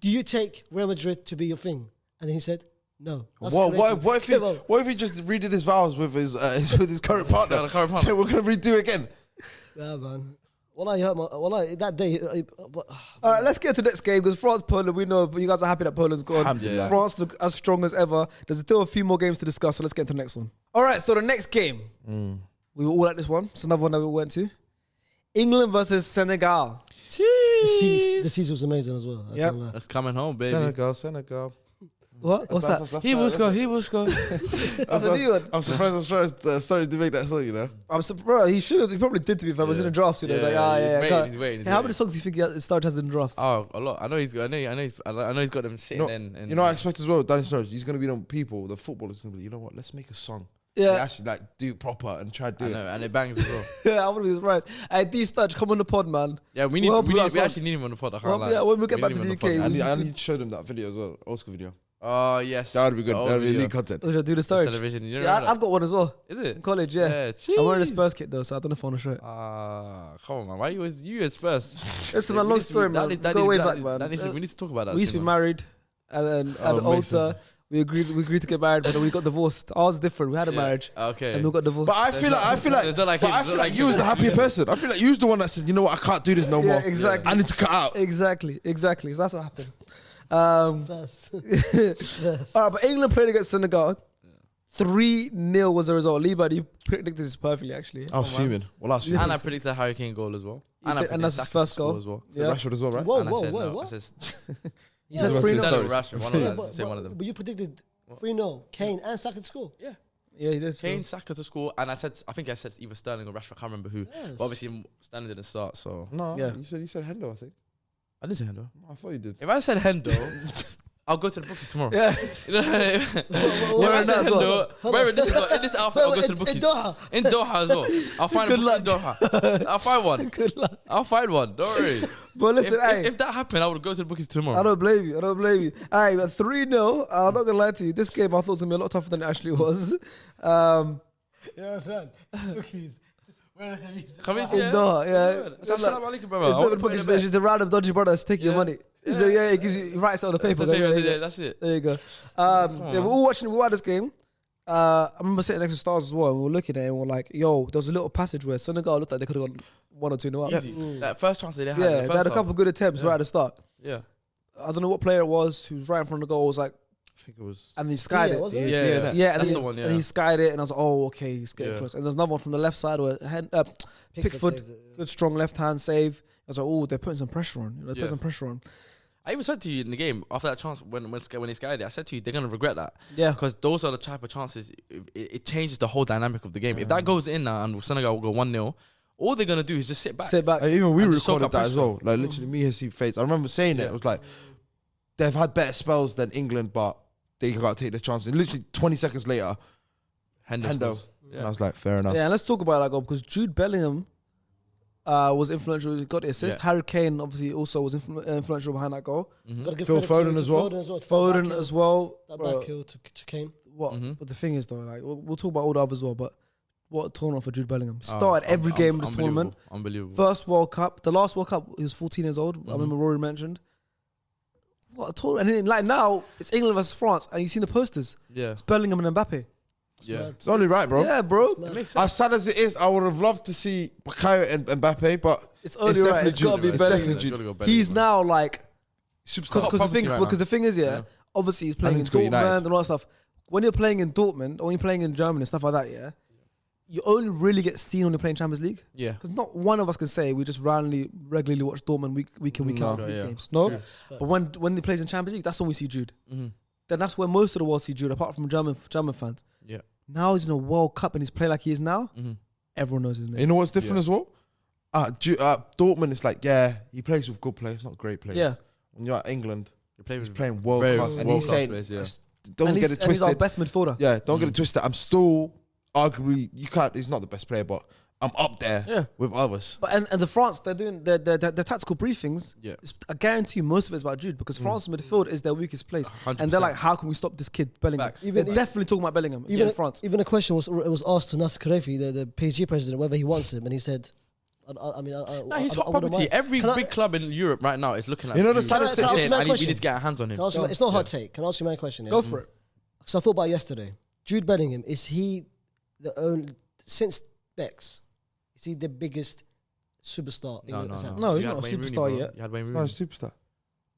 "Do you take Real Madrid to be your thing?" And then he said, "No." That's crazy. What if he just redid his vows with his current partner? Yeah, the current partner. So we're gonna redo it again. Yeah, man. Wallahi, hurt my. Wallahi, that day. All right, let's get to the next game because France, Poland, we know, but you guys are happy that Poland's gone. Alhamdulillah. France look as strong as ever. There's still a few more games to discuss, so let's get to the next one. All right, so the next game, we were all at this one. It's another one that we went to. England versus Senegal. The season was amazing as well. I Yep. can't lie. That's coming home, baby. Senegal. What? What's that? He will score. He will score. That's a new one. I'm surprised I started to make that song, you know. I'm surprised. He should have. He probably did to me if I was in the drafts. You know, it's like, He's waiting. Hey, how many songs do you think he started has in the drafts? Oh, a lot. I know he's got. I know he's got them sitting in. You know, I expect as well, Danny Sturridge, he's gonna be the people, the footballers gonna be, you know what, let's make a song. Yeah. They actually like do it proper and try to do I it. know, and it bangs as well. Yeah, I wouldn't be surprised. Hey, D Studge, come on the pod, man. Yeah, we Well, put that we song. actually need him on the pod. I can't Well, lie. yeah, when we get back need to him the on pod. UK, I we need need to show them that video as well, old school video. Oh yes, That would be good. The old That would be video. elite content. Should I do the The story? television. You Yeah, I've got one as well. Is it? In college, yeah. I'm wearing a Spurs kit though, so I don't know if I want to show it. Come on, man. Why you always you at Spurs? It's a long story, man. Go way back, man. We need to talk about that. We used to be married, and then at the altar, we agreed to get married, but then we got divorced. Ours was different. We had a marriage, Okay. and we got divorced. But I feel like you was the happy person. I feel like you was the one that said, you know what, I can't do this no more. Exactly. I need to cut out. Exactly. So that's what happened. All right, but England played against Senegal. 3-0 was the result. Lee, you predicted this perfectly, actually. I was fuming. Well, I was fuming. And I predicted a Harry Kane goal as well. And that's his first goal as well. Yeah. Rashford as well, right? Whoa, And I said no. I what? said You said Yeah, 3-0. Sterling Rashford. One of Yeah, them. Say one of them. But you predicted 3-0, Kane and Saka to score. Yeah. Yeah, he did. Kane, Saka to score, and I think I said either Sterling or Rashford. I can't remember who. Yes. But obviously Sterling didn't start, so No, Yeah. you said Hendo, I think. I didn't say Hendo. No, I thought you did. If I said Hendo, I'll go to the bookies tomorrow. Yeah. You know, if I said Hendo, wearing this in this outfit, I'll go to the bookies. In Doha as well. I'll find Good a book in Doha. I'll find one. Good luck. I'll find one. Don't worry. But listen, If that happened, I would go to the bookies tomorrow. I don't blame you. All right, but 3-0. I'm not gonna lie to you. This game I thought was gonna be a lot tougher than it actually was. You understand? Cookies. Khamis, In Doha, yeah. Assalamu alaikum, brother. It's I not wanna the put it in book. the It's just a random dodgy brother that's taking your Yeah. money. Yeah, it gives you, he writes it on the paper. bet. There That's it. you go. We're all watching. We watched this game. I remember sitting next to Stars as well, and we were looking at it, and we were like, "Yo, there was a little passage where Senegal looked like they could have gone 1 or 2-0 up." Easy. That first chance they had. Yeah, the they had a first couple of good attempts right at the start. half. Yeah. I don't know what player it was who was right in front of the goal. Was like, I think it was. and he skied it. Was it? Yeah, Yeah, and that's he, the one. Yeah. and he skied it, and I was like, "Oh, okay, he's getting Yeah. close." And there's another one from the left side where Pickford, saved it. good strong left hand save. I was like, "Oh, they're putting some pressure on. They're Yeah. putting some pressure on." I even said to you in the game after that chance when he skied it, I said to you they're gonna regret that Yeah, because those are the type of chances. It changes the whole dynamic of the game. If that goes in now and Senegal will go 1-0, all they're gonna do is just sit back. sit back. Even we And just soak recorded up that as pressure. well. Like literally, me, his face. I remember saying it. It was like they've had better spells than England, but they got to take the chance. And literally 20 seconds later, Hendo. scores. And I was like, fair enough. Yeah, and let's talk about that goal because Jude Bellingham was influential. He got the assist. Yeah. Harry Kane obviously also was influential behind that goal. Gotta give Phil credit to Foden as well. Foden as well. That Bro, back heel to Kane. what? Mhm. But the thing is though, like we'll talk about all the others as well. But what a tournament for Jude Bellingham. Started every game of this tournament. Unbelievable. First World Cup, the last World Cup, he was 14 years old. I remember Rory mentioned. What a tournament! And then, like now, it's England versus France, and you seen the posters. Yeah. It's Bellingham and Mbappe. Yeah. It's only right, bro. Yeah, bro. It makes sense. As sad as it is, I would have loved to see Bakayo and Mbappe, but It's only right. It's got to be It's Bellingham. definitely Jude. He's now like Superstar. because the thing is, Yeah. obviously he's playing in And he's got Dortmund United. and all that stuff. When you're playing in Dortmund or when you're playing in Germany and stuff like that, yeah, you only really get seen when you're playing Champions League. Yeah. Because not one of us can say we just regularly watch Dortmund week in week out No. big Yeah. games. No, True. but when he plays in Champions League, that's when we see Jude. Mhm. Then that's where most of the world see Jude, apart from German fans. Yeah. Now he's in a World Cup and he's playing like he is now. Mhm. Everyone knows his name. You know what's different as well? Dortmund is like, yeah, he plays with good players, not great players. Yeah. When you're at England, You're playing he's with playing world very class, and world he's class saying, players, yeah. don't and get he's, it and he's our twisted. best midfielder. Yeah, don't get it twisted. I'm still arguably, you can't. He's not the best player, but I'm up there Yeah. with others. But and the France, they're doing their tactical briefings. Yeah. I guarantee you most of it's about Jude because France's midfield is their weakest place. 100%. And they're like, how can we stop this kid Bellingham? Facts. They're definitely talking about Bellingham in France. Even a question was asked to Nasser Khelaïfi, the PSG president, whether he wants him, and he said, No, he's hot wouldn't property. mind. Every Can I- big club in Europe right now is looking at You know the Jude. saddest thing- They're Can I saying, ask you a we question? need to get our hands on him. Can I ask you it's not a hot take. Can I ask you my question? Yeah? Go for it. So I thought about it yesterday. Jude Bellingham, is he the only, since Bex, is he the biggest superstar? No, England has had? No, he's You not had a Wayne Rooney, superstar bro. yet. You had Wayne No, Rooney. superstar.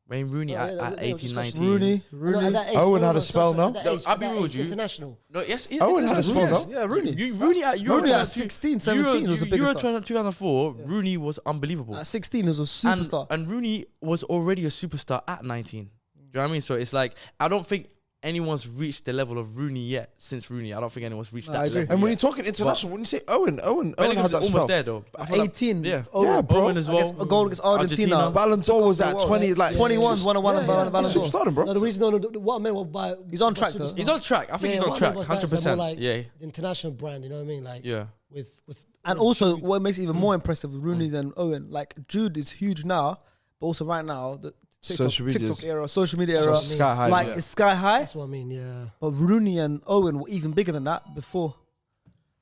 Wayne Rooney No, at yeah, 18, discussing 19. Rooney. No, at that age, Owen had a no, spell, no? at that No, age, I'll at be that real with age, you. international. No, yes, Owen had a spell, no? Yeah, Rooney. Rooney at Euro Rooney at 2002 16, 17 was a big Euro star. 2004, Rooney was unbelievable. At 16, he was a superstar. And Rooney was already a superstar at 19. Do you know what I mean? So it's like, I don't think anyone's reached the level of Rooney yet since Rooney. I don't think anyone's reached No, that I agree. level. And when you're yet. talking international, when you say Owen Bellingham's had that almost spell. there though. I feel like- 18. yeah. Owen, Yeah, bro. Owen as well. A goal against Argentina. Ballon d'Or was at World, 20, like 21's won a Yeah, Ballon He's d'Or. superstar, bro. No, the reason, what I meant was by He's on track, though. superstar. He's on track. I think he's on what I track. meant was that it's 100%. more like Yeah. the international brand, you know what I mean? Like Yeah. with And also, what makes it even more impressive with Rooney and Owen, like Jude is huge now, but also right now, TikTok era, social media So era. sky high. Like it's sky high. That's what I mean. Yeah. But Rooney and Owen were even bigger than that before.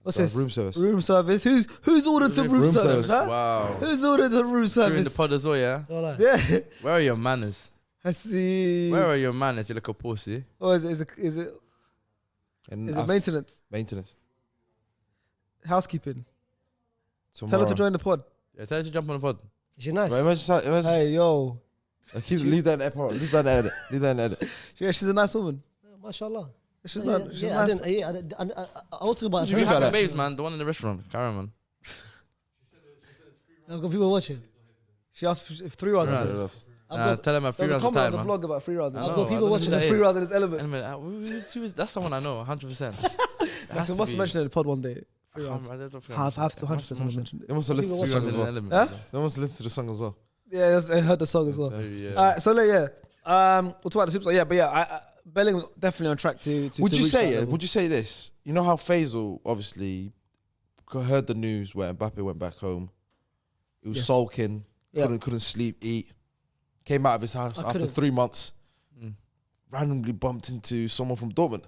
What's So this? room service. Room service. Who's ordered some room Room service? service. Huh? Wow. Who's ordered some room You're in the service? pod as well, yeah? So like, Yeah. Where are your manners? I see. Where are your manners, you little pussy? Oh, is it And maintenance? maintenance. Housekeeping. Tell her Tomorrow. to join the pod. Yeah, tell her to jump on the pod. she's nice. Right, imagine, Hey, yo. leave that in the edit. Leave that in the edit. Leave that in the edit. Yeah, she's a nice woman. Mashallah. She's Yeah, not. She's yeah, nice. I want to talk about You mean by have that? babes, man. The one in the restaurant. Karen, man. I've got people watching. She asked if 3 rounds. Right. was- Tell her my There free was a rounds of comment on time, the man. vlog about 3 rounds. I I've know, got I people don't know watching who that the is. 3 rounds in its element. Anyway, that's someone I know, 100%. Like, I must have mentioned it in the pod one day. 3 rounds. I don't think I I have to 100% someone mentioned it. They must have listened to the People song as mentioned well. it. Huh? They must have listened to the song as well. Yeah, I heard the song as well. Yeah. Alright, so like, yeah. We'll talk about the Super. Yeah, but yeah, Bellingham's definitely on track to. Would to you reach say that it? level. Would you say this? You know how Faisal obviously heard the news where Mbappe went back home. He was Yes. sulking, Yeah. couldn't sleep, eat. Came out of his house I after couldn't. 3 months. Mm. Randomly bumped into someone from Dortmund.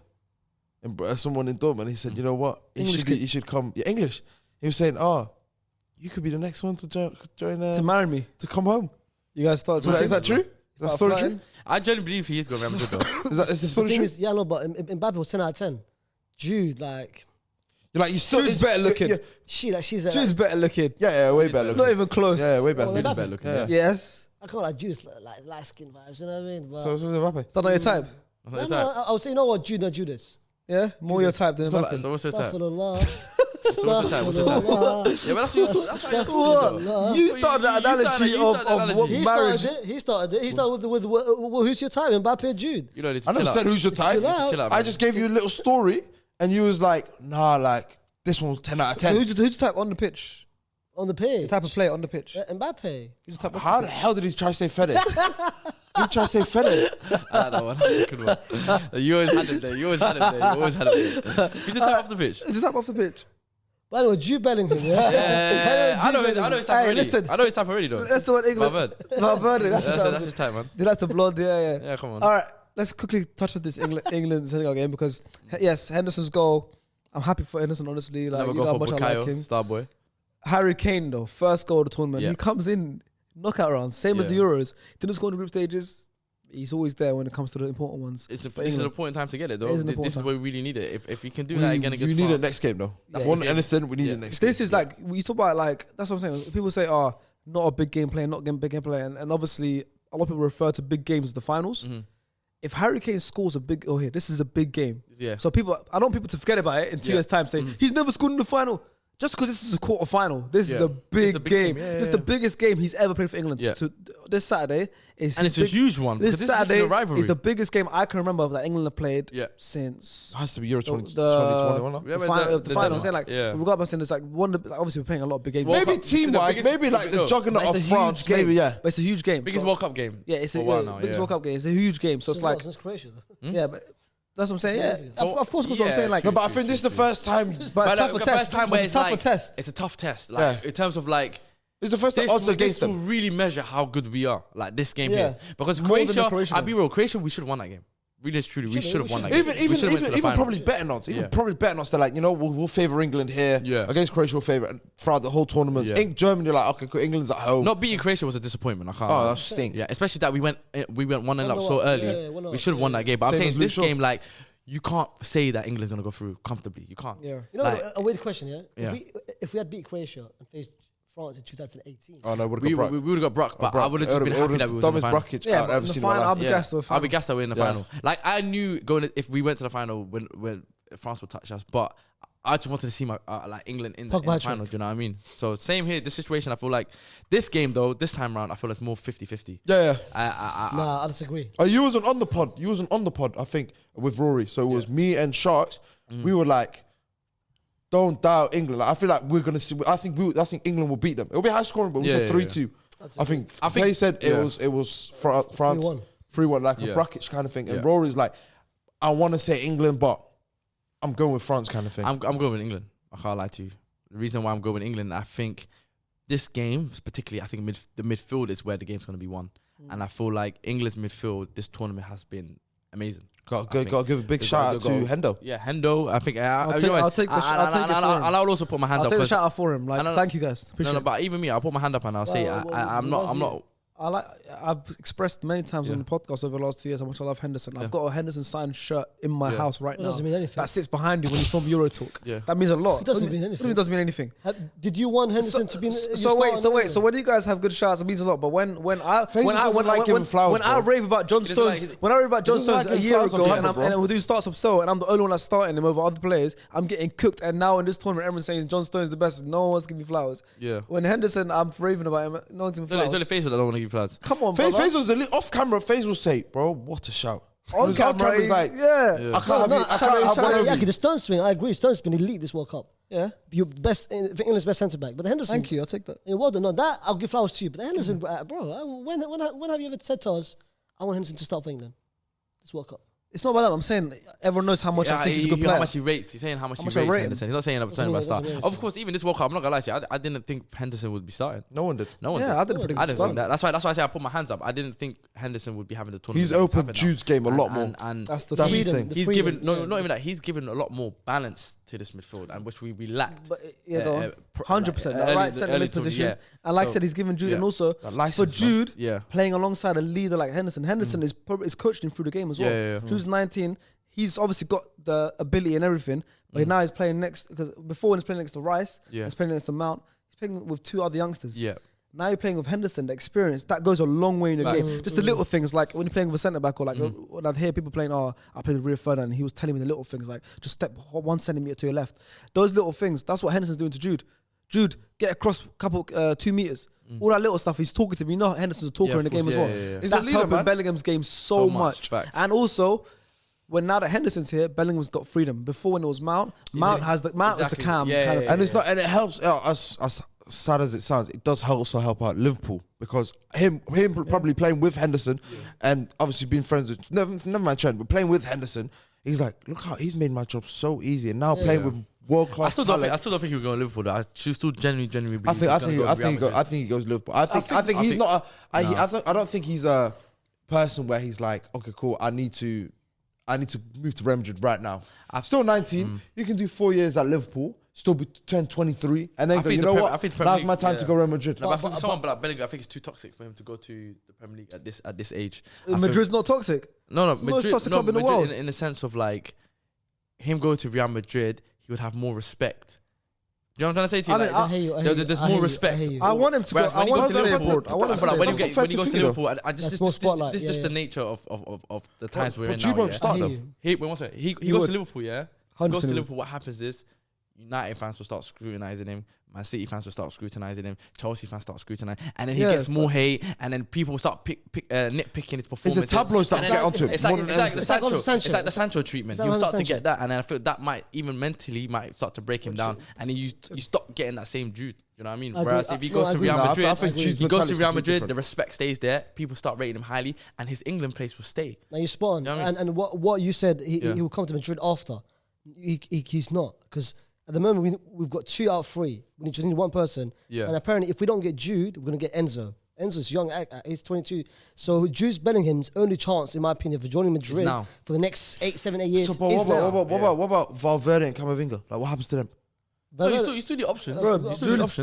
And someone in Dortmund. He said, "You know what? English He should come." Yeah, English. He was saying, you could be the next one to join. To marry me? To come home. You guys started. So is that true? Is that story true? I genuinely believe he is going to Real Madrid, though. Is the The story thing true? is, yeah, no, but Mbappe was 10 out of 10. Jude, like, You're like you still. Jude's better looking. Yeah, she's a, Jude's better looking. yeah, way better. Not Looking. even close. Yeah, way better. Oh, looking. Mbappe. Better looking, Yeah. Yes. I can't like Jude's like light skin vibes, you know what I mean? But, So Mbappe. Is that not your type? That's no, not no, your type. I would say, you know what, Jude, not Judas. Yeah, more your type than It's got Mbappe. So what's your type? Astaghfirullah. So what's your type? What's your type? Astaghfirullah. Yeah, but that's what you're talking What? Astaghfirullah. You started the You started- analogy you started the of analogy. what He marriage. started it. He started with who's your type? Mbappe or Jude? You know, I never said who's your type. Chill out. Chill out, I man. just gave you a little story, and you was like, "Nah, like this one's 10 out of So 10." who's your type on the pitch? On the pitch. The type of player on the pitch. Mbappe. Who's the type of How the hell did he try to say Fede? He tried to say Fede. I like that one. That's a good one. You always had it there. You always had it there. You always had it there. He's the type off the pitch. Is the type off the pitch? By the way, Jude Bellingham, yeah? Yeah, I know his type Hey, already. listen. I know his type already, though. That's the one England. Valverde. Valverde. That's the type. That's his type, man. That's the blonde. Yeah. Yeah, come on. All right, let's quickly touch on this England Senegal game because yes, Henderson's goal. I'm happy for Henderson, honestly. Like Never you go know how for much I like Bukayo, him. star boy. Harry Kane though, first goal of the tournament. Yeah. He comes in knockout rounds, same as the Yeah. Euros. Didn't score in the group stages. He's always there when it comes to the important ones. This is England. an important time to get it, It though. is an important This is time. where we really need it. If you can do that again You against need France, it next game though. That's One the game. anything, we need Yeah. it next game. This is like we talk about like that's what I'm saying. People say, not a big game player, not a big game player, and obviously a lot of people refer to big games as the finals. Mhm. If Harry Kane scores a big, this is a big game. Yeah. So I don't want people to forget about it in 2 years' time. Say he's never scored in the final. Just because this is a quarter final, this is Yeah. a big big game. game. Yeah, This is yeah. the biggest game he's ever played for England. Yeah. So this Saturday is And it's a huge one. This because Saturday is a rivalry. is the biggest game I can remember that England have played Yeah. since It has to be Euro the- 2021. Yeah, the but final. the I'm Denmark. saying like, Yeah. regardless, it's like one. Of the, obviously, we're playing a lot of big games. World Maybe Cup- this is the team-wise, biggest- maybe like the no, juggernaut But of it's a huge France, game. maybe yeah. But it's a huge game. biggest So- World Cup game. Yeah, it's for a a while now. biggest Yeah. World Cup game. It's a huge game. So it's like, Since Croatia, though. yeah, but that's what I'm saying. Yeah, Yeah. of course, that's what I'm Yeah, saying. Like, No, but I think this is the first time. but But tougher like, test. first time where It's it's a tougher like test. it's a tough test. Like in terms of like This is the first time this, odds against this will them. really measure how good we are. Like this game Yeah. here, because More than the Croatia, Croatian I'll be real, Croatia, we should have won that game. Really, and truly, we should have won that game. Even We should've went to the final. probably betting odds. Even Yeah. probably betting odds. They're like, we'll favour England here. Yeah. Against Croatia, we'll favour throughout the whole tournament. Yeah. Germany, like, okay, cool, England's at home. Not beating Croatia was a disappointment. I can't. Oh, lie. that stink. Yeah, especially that we went 1-0 up so 1-0 early. yeah, 1-0 we should have won yeah. that game. But I'm Same saying as this Luke Shaw. game, like, you can't say that England's gonna go through comfortably. You can't. Yeah. You know, Like- a weird question, yeah? Yeah. If we had beat Croatia and faced France in 2018, Oh no, would We have got would have got Brock, but I would have just been happy that we was in the dumbest final. bracket Yeah, I've but ever in the seen in my final, I'll life. be gassed. With I'll be gassed that we're in the Yeah. final. Like I knew if we went to the final when France would touch us, but I just wanted to see my like England in the Pogba final. trick. Do you know what I mean? So same here. This situation, I feel like this game though, this time round, I feel it's more 50-50. Yeah. nah, I disagree. You wasn't on the pod. You wasn't on the pod, I think, with Rory. So it was me and Sharks. We were like, don't doubt England. Like, I feel like we're gonna see. I think England will beat them. It'll be high scoring, but we Yeah, said yeah, 3-2. I think I think- they said yeah. it was France 3-1. 3-1, like a Yeah. brackets kind of thing. And Yeah. Rory's like, I want to say England, but I'm going with France kind of thing. I'm going with England. I can't lie to you. The reason why I'm going with England, I think this game, particularly, I think the midfield is where the game's going to be won. and I feel like England's midfield this tournament has been amazing. Got to give a big shout out to Hendo. Yeah, Hendo. I think I'll take it for him. And I'll also put my hands I'll up. take a shout out for him. Like, thank you guys. Appreciate No, but even me, I'll put my hand up and I'll say I'm not. I've expressed many times on the podcast over the last 2 years how much I love Henderson. I've got a Henderson signed shirt in my house right now. Doesn't mean anything. That sits behind you when you film Euro Talk. Yeah. That means a lot. It doesn't mean anything. It doesn't mean anything. Did you want Henderson to be? In So when you guys have good shots, it means a lot. But when I rave about John Stones, a year ago, and we do starts up so, and I'm the only one that's starting him over other players, I'm getting cooked. And now in this tournament, everyone's saying John Stones the best. No one's giving me flowers. Yeah. When Henderson, I'm raving about him. No one's giving me flowers. It's only Faisal that don't want to give flowers. Come on, bro. Faisal was off camera. Faisal will say, "Bro, what a shout." On camera, he's like, yeah. I can't have one of you. The Stones thing, I agree. Stones been elite this World Cup. Yeah. You England's best centre back, but the Henderson. Thank you. I'll take that. Well done. No, that I'll give flowers to you. But the Henderson, bro, when have you ever said to us, "I want Henderson to start for England this World Cup"? It's not about that. I'm saying everyone knows how much I think he's a good player. How much he rates. He's saying how much he rates Henderson. He's not saying about start. Of course, even this World Cup, I'm not gonna lie to you. I didn't think Henderson would be starting. No one did. Yeah, I didn't predict think that. That's why I say I put my hands up. I didn't think Henderson would be having the tournament. He's opened Jude's game a lot more. And that's the thing. He's given not even that. He's given a lot more balance to this midfield, and which we lacked. But 100%. Right centre mid position. And like I said, he's given Jude, and also for Jude playing alongside a leader like Henderson. Henderson is coaching him through the game as well. Jude's 19. He's obviously got the ability and everything, but now he's playing next, because before when he's playing next to Rice, he's playing next to Mount, he's playing with two other youngsters. Yeah. Now you're playing with Henderson, the experience, that goes a long way in the game. Just the little things, like when you're playing with a centre-back, or like when I'd hear people playing, I played with Rio Ferdinand, and he was telling me the little things, like just step 1 centimetre to your left. Those little things, that's what Henderson's doing to Jude. Jude, get across 2 meters. All that little stuff, he's talking to me. You know, Henderson's a talker in the game as well. That's helping Bellingham's game so much. And also, when now that Henderson's here, Bellingham's got freedom. Before when it was Mount has the cam kind of. And it's not, and it helps us as sad as it sounds. It does also help out Liverpool, because him probably playing with Henderson, and obviously being friends with never mind Trent, but playing with Henderson, he's like, look how he's made my job so easy, and now playing with world class. I still don't think he'll go to Liverpool. Though. I still genuinely believe. I think he goes Liverpool. I think he's not. I don't think he's a person where he's like, okay, cool. I need to move to Real Madrid right now. I'm still 19. You can do 4 years at Liverpool, still be turn 23, and then go, you know what? Now's my time to go Real Madrid. No, but for someone like Bellingham, I think it's too toxic for him to go to the Premier League at this age. Madrid's not toxic. No, Madrid, toxic club in the world. In the sense of like him going to Real Madrid, he would have more respect. Do you know what I'm trying to say to you? There's more respect. I want him to go. I want him to Liverpool. When he goes to Liverpool, this is just the nature of the times we're in now. But you won't start them. He goes to Liverpool, yeah? He goes to Liverpool, what happens is United fans will start scrutinising him. Man City fans will start scrutinising him. Chelsea fans start scrutinising, and then he gets more hate, and then people will start nitpicking his performance. It's the tabloids that get onto him. It's like the Sancho treatment. You start to get that, and then I feel that might even mentally start to break him down, and then you stop getting that same Jude. You know what I mean? Whereas if he goes to Real Madrid, the respect stays there. People start rating him highly, and his England place will stay. Now you spot on, and what you said, he will come to Madrid after. He's not, because at the moment we've got 2 out of 3. We just need one person. Yeah. And apparently, if we don't get Jude, we're gonna get Enzo. Enzo's young, he's 22. So Jude Bellingham's only chance, in my opinion, for joining Madrid for the next 7, 8 years. So, what about Valverde and Camavinga? Like, what happens to them? You still the options. Bro,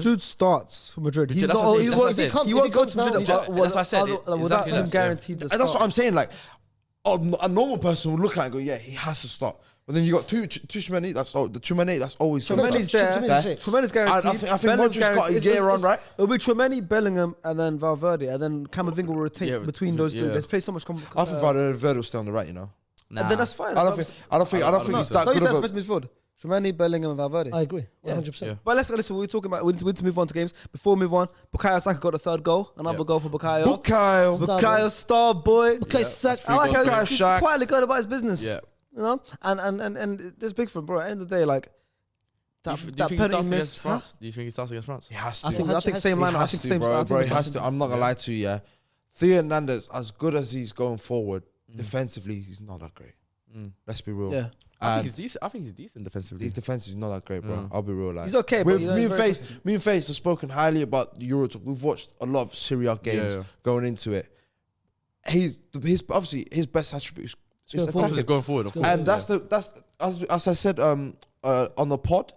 Jude starts for Madrid. He won't go to Madrid. That's what I said. Without him guaranteed to start. That's what I'm saying. Like, a normal person will look at it and go, yeah, he has to start. But then you got Tchouaméni, that's always Tchouaméni's there. Tchouaméni's guaranteed. I think Modric's got a year on, right? It'll be Tchouaméni, Bellingham, and then Valverde, and then Camavinga will rotate between those two. There's play so much. I think Valverde will stay on the right, you know. And then that's fine. I don't think he's that good of a... best midfield. Tchouaméni, Bellingham, and Valverde. I agree, 100%. But listen, we're talking about, we need to move on to games. Before we move on, Bukayo Saka got the 3rd goal. Another goal for Bukayo. Bukayo, star boy. Bukayo Saka. I like how he's quietly going about his business. Yeah. You know, and this big for him, bro. At the end of the day, like that penalty miss. Do you think he starts against France? He has to. I think same line. I think same. Bro, he has to. I'm not gonna lie to you. Yeah, Theo Hernandez, as good as he's going forward, defensively, he's not that great. Let's be real. Yeah. I think he's decent defensively. His defense is not that great, bro. I'll be real. Like, he's okay. But me and Face have spoken highly about Euro Talk. We've watched a lot of Serie A games going into it. his obviously his best attribute is attacking. Going forward, of course. And that's as I said on the pod.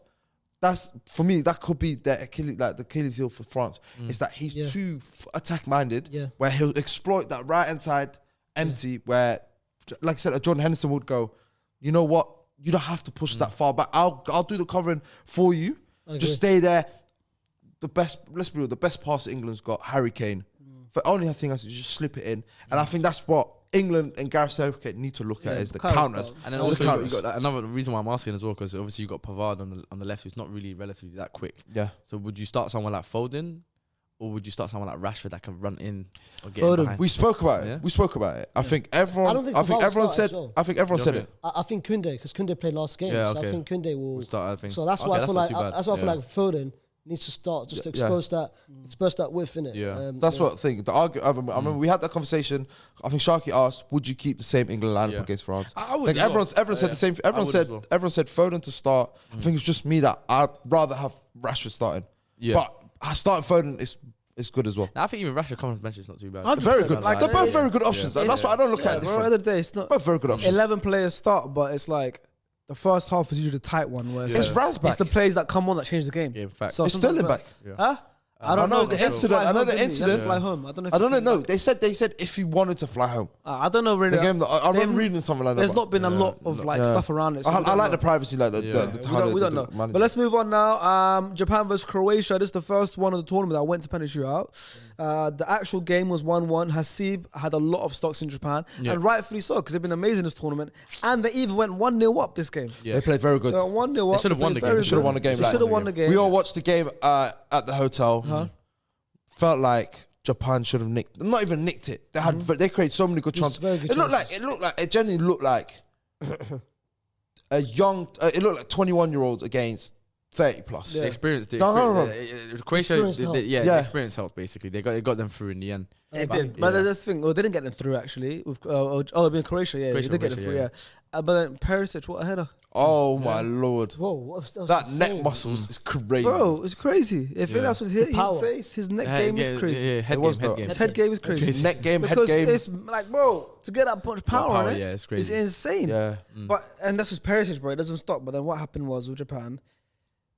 That's for me. That could be the Achilles heel for France. Is that he's too attack minded. Yeah. Where he'll exploit that right hand side empty. Where, like I said, Jordan Henderson would go. You know what? You don't have to push that far back. I'll do the covering for you. Just stay there. Let's be real. The best pass England's got, Harry Kane. The only thing is just slip it in, and I think that's what England and Gareth Southgate need to look at is the counters. And then also you got another reason why I'm asking as well, because obviously you got Pavard on the left, who's not really relatively that quick. Yeah. So would you start someone like Foden, or would you start someone like Rashford that can run in or get Foden. in behind? We spoke about it. Yeah. I think everyone. I think everyone said. I think everyone said it. I think Koundé, because Koundé played last game. Yeah, So I think Koundé will start. I think. So that's why I feel like Foden needs to start just to expose that width in it. Yeah. That's what I think. I remember we had that conversation. I think Sharky asked, "Would you keep the same England lineup against France?" I would. I think everyone said the same. Everyone said Foden to start. I think it's just me that I'd rather have Rashford starting. Yeah. But starting Foden is good as well. Now, I think even Rashford coming off the bench is not too bad. Very good. They're both very good options. And that's what I don't look at it Bro, at the end different. of the day, it's not Both very good options. 11 players start, but it's like the first half is usually the tight one. Where It's Raz back. It's the players that come on that change the game. Yeah, in fact. So It's sometimes Sterling back. Huh? I know don't know the incident. I know the incident. Fly home. I don't know. If I don't he know. came back. They said if he wanted to fly home. I don't know really. The game. I remember reading something like that. There's not been a lot of stuff around it. So I like the privacy, like the we don't know. But let's move on now. Japan versus Croatia. This is the first one of the tournament that went to penalty shootout. The actual game was 1-1. Hasib had a lot of stocks in Japan, and rightfully so, because they've been amazing this tournament. And they even went 1-0 up this game. Yeah. They played very good. 1-0 up. They should have won the game. They should have won the game. They should have won the game. We all watched the game at the hotel. Felt like Japan should have nicked. Not even nicked it. They created so many good chances. It looked like it genuinely looked like a young. It looked like 21-year-olds against 30 plus. The experience. No. Croatia. The experience helped basically. It got them through in the end. It did. But that's the thing. Well, they didn't get them through actually. With it'd been Croatia. Yeah, they did get them through. Yeah. But then Perisic, what a header! Oh my lord! Whoa, that neck muscles is crazy, bro. It's crazy. If that's what he'd say, his neck game is crazy. Yeah, His head game is crazy. Neck game, head because game. it's like, bro, to get that much power on it, it's crazy. It's insane. Yeah. And that's just Perisic, bro. It doesn't stop. But then what happened was with Japan,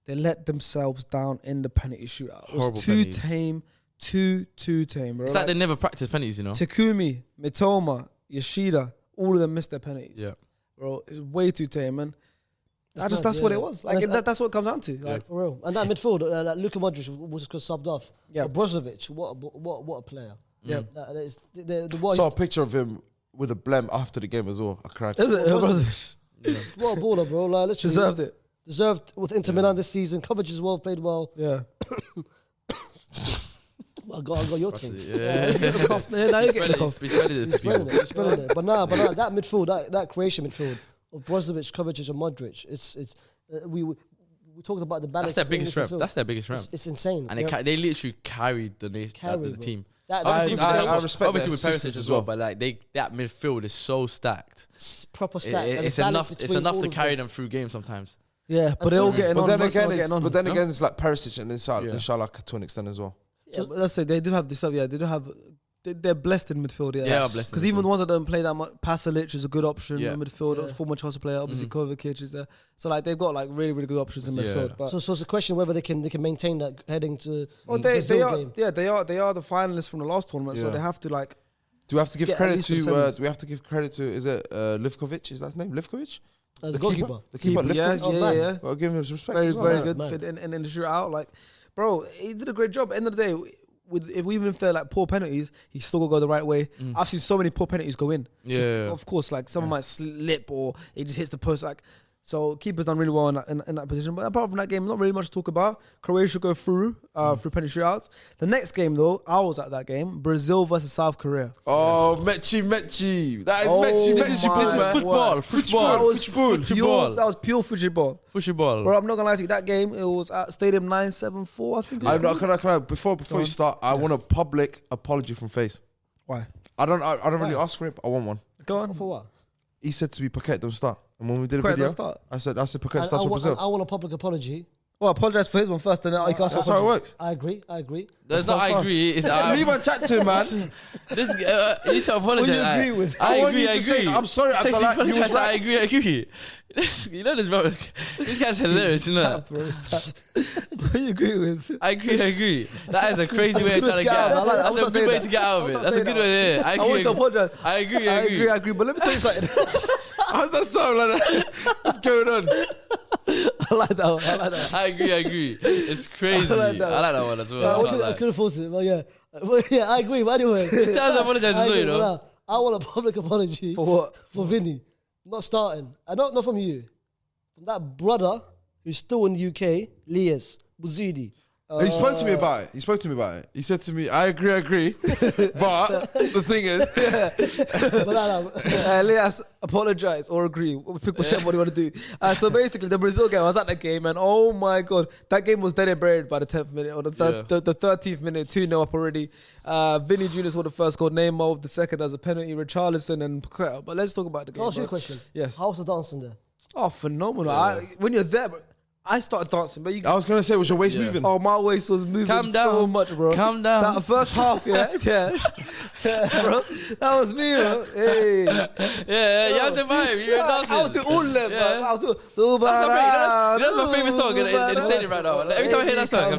they let themselves down in the penalty shootout. It was too tame, too tame, bro. It's like they never practice penalties, you know. Takumi, Mitoma, Yoshida, all of them missed their penalties. Yeah. Bro, it's way too tame, man. That's what it was. Like that's what it comes down to. Like for real. And that midfield, like Luka Modric was just subbed off. Yeah. Brozovic, what a player. Yeah. Saw a picture of him with a blem after the game as well. I cried. Is it Brozovic? What a baller, bro. Like, literally deserved with Inter Milan this season. Coverage as well, played well. Yeah. I got your team. Now you're getting the cough. He's spreading it. But that midfield, that Croatian midfield of Brozovic, Kovacic, and Modric, we talked about the balance. That's their biggest strength. That's their biggest strength. It's insane. And they literally carried the team. I respect obviously with Perisic as well, but like that midfield is so stacked. It's proper stacked. It's enough to carry them through games sometimes. Yeah, but they're all getting on. But then again, it's like Perisic and then Salah to an extent as well. So let's say they do have this stuff. Yeah, they do have. They're blessed in midfield. Yeah, because even the ones that don't play that much, Pasalic is a good option in midfield. Former Chelsea player, obviously Kovacic is there. So like they've got like really good options in midfield. But so it's a question whether they can maintain that heading to. Well, they are. Game. Yeah, they are the finalists from the last tournament, so they have to like. Do we have to give credit to? Do we have to give credit to? Is it Livkovic? Is that his name? Livkovic? The goalkeeper. The keeper. Yeah. Well, give him his respect. Very good fit in the shootout. Like, bro, he did a great job. At the end of the day. Even if they're like poor penalties, he still will go the right way. I've seen so many poor penalties go in. Yeah, of course, like someone might slip or it just hits the post. Like, so keeper's done really well in that position. But apart from that game, not really much to talk about. Croatia go through penalty shootouts. The next game though, I was at that game. Brazil versus South Korea. Oh, Mechi. That is Mechi. This is football. That was pure football. Bro, I'm not gonna lie to you. That game, it was at Stadium 974, I think. Can I before you start, I want a public apology from Face. Why? I don't really ask for it, but I want one. Go on. For what? He said to me, Paquette, don't start. And when we did a video, I said Paquette starts for Brazil. I want a public apology. Well, apologize for his one first, then you can ask. That's how it works. I agree. There's no I agree. It's Leave and chat to him, man. This you need to apologize. What do you agree with? I agree. I'm sorry. I agree. You know this, bro. This guy's hilarious, you know. What do you agree with? I agree. That is a crazy way of trying to get out. That's a good way to get out of it. That's a good way. Yeah, I want to apologize. I agree. But let me tell you something. How's that sound like that? What's going on? I like that one. I agree. It's crazy. I like that one as well. I couldn't force it, but yeah. I agree. But anyway. It's time to apologize as well, you know. I want a public apology. For what? For Vinny. Not starting. I don't know from you. From that brother who's still in the UK, Lias Bouzidi. He spoke to me about it. He said to me, I agree. But the thing is... Elias, apologize or agree. Pick whichever one you want to do. So basically, the Brazil game, I was at that game and oh my God, that game was dead and buried by the 10th minute or the 13th minute, 2-0 up already. Vinny Jr. scored the first goal, Neymar with the second as a penalty, Richarlison and Paqueta. But let's talk about the game. Can I ask you a question? Yes. How was the dancing there? Oh, phenomenal. Yeah. When you're there... I started dancing, but I was gonna say, was your waist moving? Oh, my waist was moving so much, bro. Calm down. That first half, yeah, bro. That was me, bro. Hey, you had the vibe. You were dancing. I was doing all of them. Yeah. I was doing. That's my favorite song in the stadium right now. Every time I hear that song,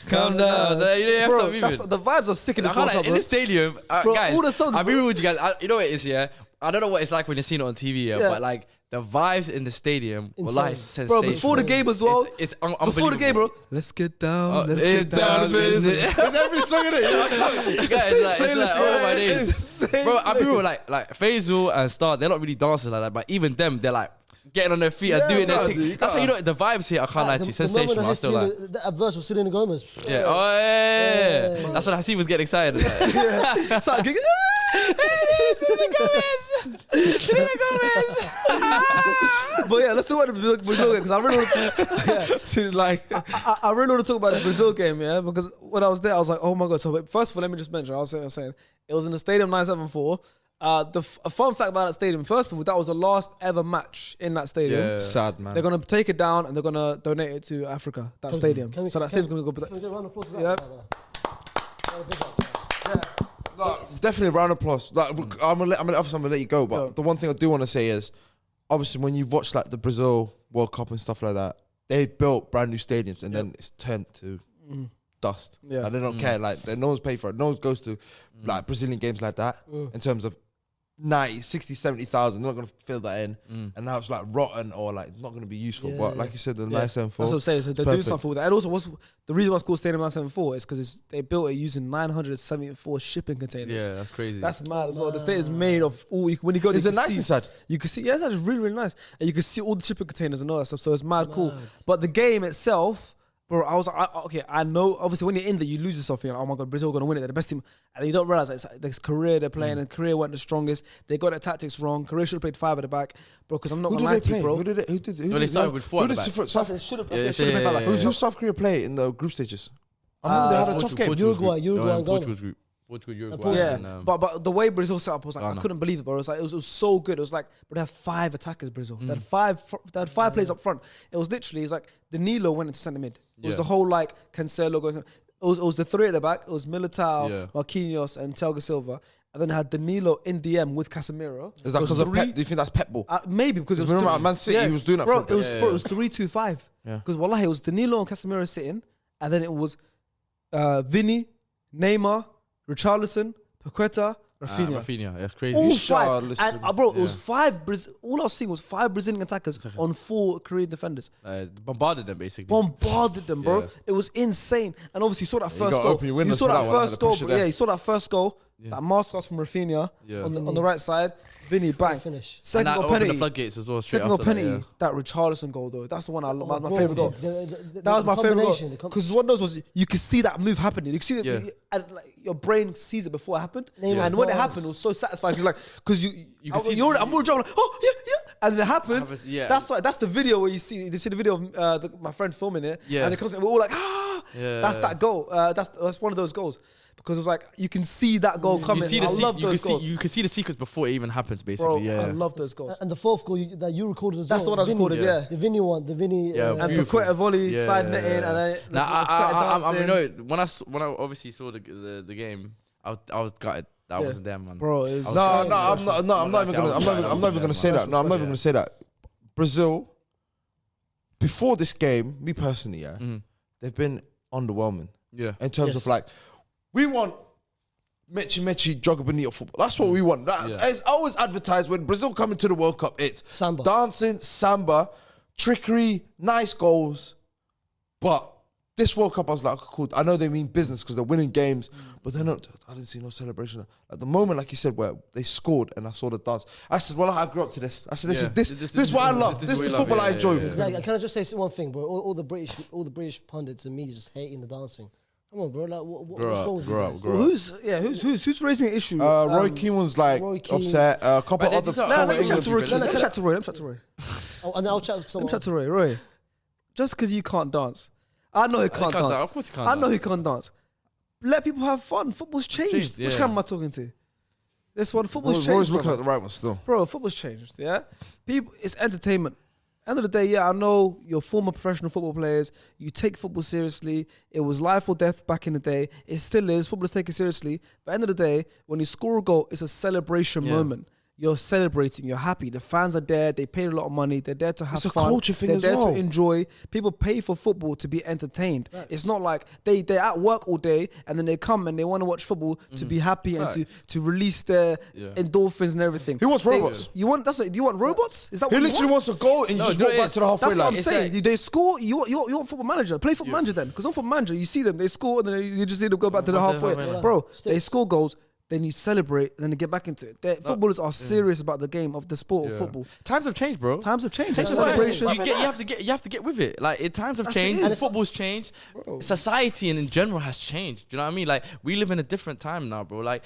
calm down. You have to move. The vibes are sick in this World Cup, in the stadium, bro, guys. All the songs. I'll be real with you guys. You know what it is, yeah. I don't know what it's like when you're seeing it on TV, but like. The vibes in the stadium were like sensational. Bro, before the game as well. It's unbelievable. Before the game, bro. Let's get down. Let's get down to business. There's every song in it. Guys, it's like oh my days. Bro, I mean, like Faisal and Star, they're not really dancing like that, but even them, they're like getting on their feet and doing their thing. That's how you know the vibes here. I can't lie to you. Sensational. I still like. The adverse was Selena Gomez. Yeah. Oh yeah. That's when Hasib was getting excited. Selena Gomez. But yeah, let's talk about the Brazil game because I really want to talk about the Brazil game, yeah. Because when I was there, I was like, oh my God. So first of all, let me just mention, I was saying it was in the Stadium 974. A fun fact about that stadium, first of all, that was the last ever match in that stadium. Yeah. Sad, man. They're going to take it down and they're going to donate it to Africa, that stadium. So that stadium's going to go... Can we get a round of applause for that? Definitely a round of applause. Like, I'm gonna let you go, but the one thing I do want to say is, obviously, when you've watched like the Brazil World Cup and stuff like that, they've built brand new stadiums and then it's turned to dust. Yeah. And they don't care. Like, no one's paid for it. No one goes to like Brazilian games like that in terms of 90, 60, 70,000. They're not going to fill that in. And now it's like rotten or like not going to be useful. But like you said, the 974. That's what I'm saying. So they're doing something with that. And also, the reason why it's called Stadium 974 is because they built it using 974 shipping containers. Yeah, that's crazy. That's mad as well. The stadium is made of all. When you go, is it nice inside? You can see. Yeah, it's actually really, really nice. And you can see all the shipping containers and all that stuff. So it's mad cool. But the game itself. Bro, I was like, okay, I know, obviously when you're in there, you lose yourself. You're like, oh my God, Brazil are going to win it. They're the best team. And you don't realize that it's like this Korea they're playing, and Korea weren't the strongest. They got their tactics wrong. Korea should have played 5 at the back. Bro, because I'm not going to lie to you, bro. Who they started with 4 at the back. Who South Korea play in the group stages? I remember they had a tough game. Uruguay and Ghana. Portugal, Uruguay. Yeah, but the way Brazil set up was like, I couldn't believe it, bro. It was like, it was so good. It was like, but they had 5 attackers, Brazil. They had 5 players up front. It was literally, it's like Danilo went into centre mid. It was the whole like Cancelo goes. It was the 3 at the back. It was Militao, Marquinhos, and Thiago Silva. And then I had Danilo in DM with Casemiro. Is that because of Pep? Do you think that's Pep ball? Maybe because it was remember at Man City he was doing that. Bro, it was 3-2-5. Because wallahi, it was Danilo and Casemiro sitting, and then it was Vinny, Neymar, Richarlison, Paqueta, Rafinha, that's crazy. All 5. And bro, it was 5. All I was seeing was 5 Brazilian attackers on 4 Korean defenders. Bombarded them basically. Bombarded them, bro. It was insane. And obviously, you saw that first goal. You saw that first goal. You saw that first goal. That masterclass from Rafinha on the right side. Vinny, bang. Second goal penalty. The floodgates as well. Second goal penalty. That Richarlison goal though. That's the one I love. My favorite goal. That was my favorite goal. Because what those was you could see that move happening. You could see it. Like, your brain sees it before it happened. And when it happened, it was so satisfying. Because you can see. I'm more like, oh yeah. And it happens. That's the video where you see the video of my friend filming it. And it comes. We're all like, That's that goal. That's one of those goals. because it was like you can see that goal coming. I love those goals. You can see the sequence before it even happens, basically. Bro, I love those goals. And the fourth goal that you recorded as well. That's the one I recorded, yeah. The Vinny one, the Vinny. And the Quetta volley, side netting, and then I mean, when I obviously saw the game, I was gutted. That wasn't them, man. Bro, I'm not even gonna say that. No, I'm not even gonna say that. Brazil, before this game, me personally, they've been underwhelming. Yeah. In terms of like, we want Mechi Joga Bonito football. That's what we want. It's always advertised when Brazil come into the World Cup. It's samba, dancing, samba, trickery, nice goals. But this World Cup, I was like, cool. I know they mean business because they're winning games, but they're not. I didn't see no celebration. At the moment, like you said, where they scored and I saw the dance, I said, well, I grew up to this. I said, this is what I love. This is the football I enjoy. Exactly. Can I just say one thing, bro? All the British pundits and media just hating the dancing. Come on, bro. Like, what's wrong with you guys? Who's raising an issue? Roy Keane was like upset. A couple other. Let me chat to Roy. Oh, and then I'll chat with someone. Let me chat to Roy. Roy, just because you can't dance, I know he can't dance. Of course he can't. I know he can't dance. Let people have fun. Football's changed. Which camera am I talking to? This one. Football's changed. Roy's looking at the right one still. Bro, football's changed. Yeah, people. It's entertainment. End of the day, I know you're former professional football players. You take football seriously. It was life or death back in the day. It still is. Footballers take it seriously. But end of the day, when you score a goal, it's a celebration moment. You're celebrating. You're happy. The fans are there. They paid a lot of money. They're there to have fun. It's a culture thing as well. They're there to enjoy. People pay for football to be entertained. Right. It's not like they're at work all day and then they come and they want to watch football to be happy and to release their endorphins and everything. Who wants robots? Do you want robots? Is that what he literally wants to go and you just walk back to the halfway line. That's what I'm saying. They score. You want football manager. Play football manager then. Because on football manager, you see them. They score and then you just see them go back to the halfway. Bro, they score goals. Then you celebrate, and then they get back into it. Footballers are serious about the game of the sport of football. Times have changed, bro. Times have changed. Celebrations. You have to get with it. Like times have changed. And football's changed. Bro. Society and in general has changed. Do you know what I mean? Like we live in a different time now, bro. Like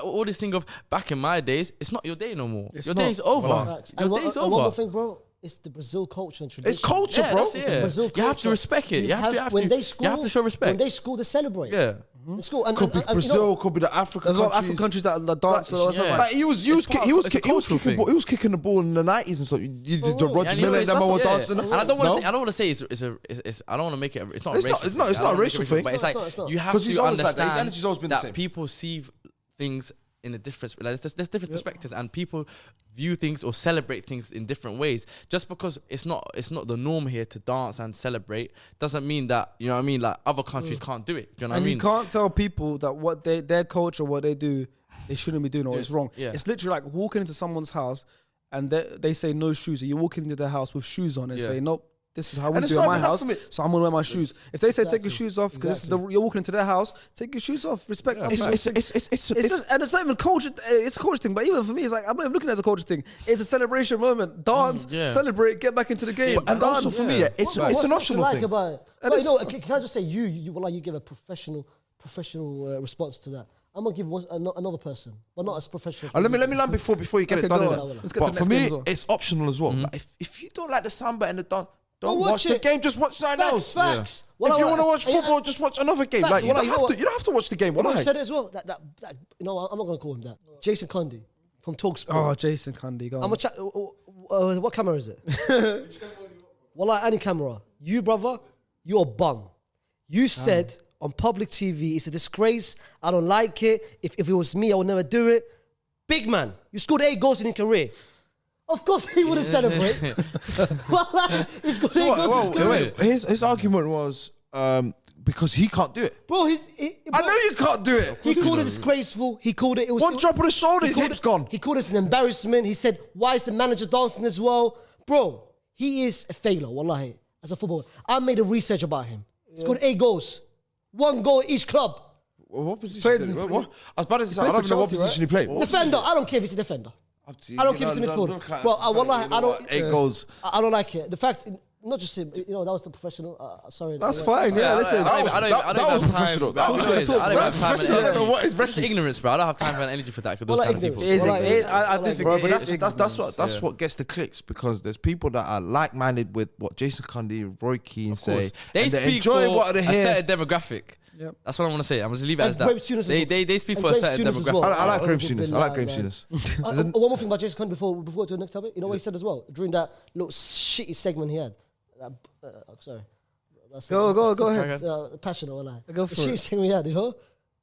all this thing of back in my days, it's not your day no more. Your day's over. Your day's over. One more thing, bro. It's the Brazil culture and tradition. It's culture, bro. It's Brazil culture. You have to respect it. You have to show respect. When they score, they celebrate. Yeah. It's cool. Could be Brazil, could be the African countries. There's a lot of African countries that dance. Like he was kicking the ball in the 90s and stuff. You did the Roger Miller and them all dancing. And I don't want to say it's I don't want to make it. It's not a racial thing. It's not a racial thing. But it's like you have to understand that people see things in a different, like there's different perspectives, and people view things or celebrate things in different ways. Just because it's not the norm here to dance and celebrate doesn't mean that, you know what I mean, like other countries can't do it. Do you know what I mean? And you can't tell people that what their culture, what they do, they shouldn't be doing or it's wrong. Yeah. It's literally like walking into someone's house and they say no shoes, and you walk into their house with shoes on and say nope. This is how we do in my house, so I'm gonna wear my shoes. If they say take your shoes off, because you're walking into their house, take your shoes off. Respect. And it's not even culture. It's a culture thing, but even for me, it's like I'm not even looking at it as a culture thing. It's a celebration moment. Dance, celebrate, get back into the game. And also for me, it's an optional thing. About it? But you know, can I just say you give a professional response to that? I'm gonna give another person, but not as professional. Let me land before you get it done. But for me, it's optional as well. Like if you don't like the samba and the dance, don't watch the game. Just watch something else. Facts. Yeah. If you want to watch football, just watch another game. Like you don't have to watch the game. I said it as well. That I'm not gonna call him that. Jason Cundy from Talksport. Oh, Jason Cundy. Go on. I'm gonna chat. What camera is it? Well, any camera. You, brother, you're a bum. You said on public TV, it's a disgrace. I don't like it. If it was me, I would never do it. Big man, you scored 8 goals in your career. Of course he wouldn't celebrate. His argument was because he can't do it. Bro, I know you can't do it. He called it disgraceful. He called it... One drop on the shoulder, his hip's gone. He called it an embarrassment. He said, why is the manager dancing as well? Bro, he is a failure, wallahi, as a footballer. I made a research about him. He scored 8 goals. 1 goal at each club. What position? As bad as this, I don't know what position he played. Defender. I don't care if he's a defender. I don't care if it's a midfield. Bro, wallahi, I don't... 8 goals. I don't like it. The fact... Not just him, that was the professional. Sorry. That's fine, listen. That was professional. I don't have time. What is British ignorance, bro? I don't have time and energy for that. Those kind of people. I do think that's what gets the clicks, because there's people that are like-minded with what Jason Cundy, Roy Keane say. They speak for a certain demographic. Yep. That's what I want to say. I'm just leave it And as that. Grape Souness as well. They speak And for a Grape certain Souness as demographic. well. I like Grape Bin Souness. I like Laden, Grape man. Souness. One more thing about Jason Conde before we go to the next topic. You know what he said as well during that little shitty segment he had. Sorry. Go ahead. Passionate or lie. Go for the shitty it. segment he had. You know,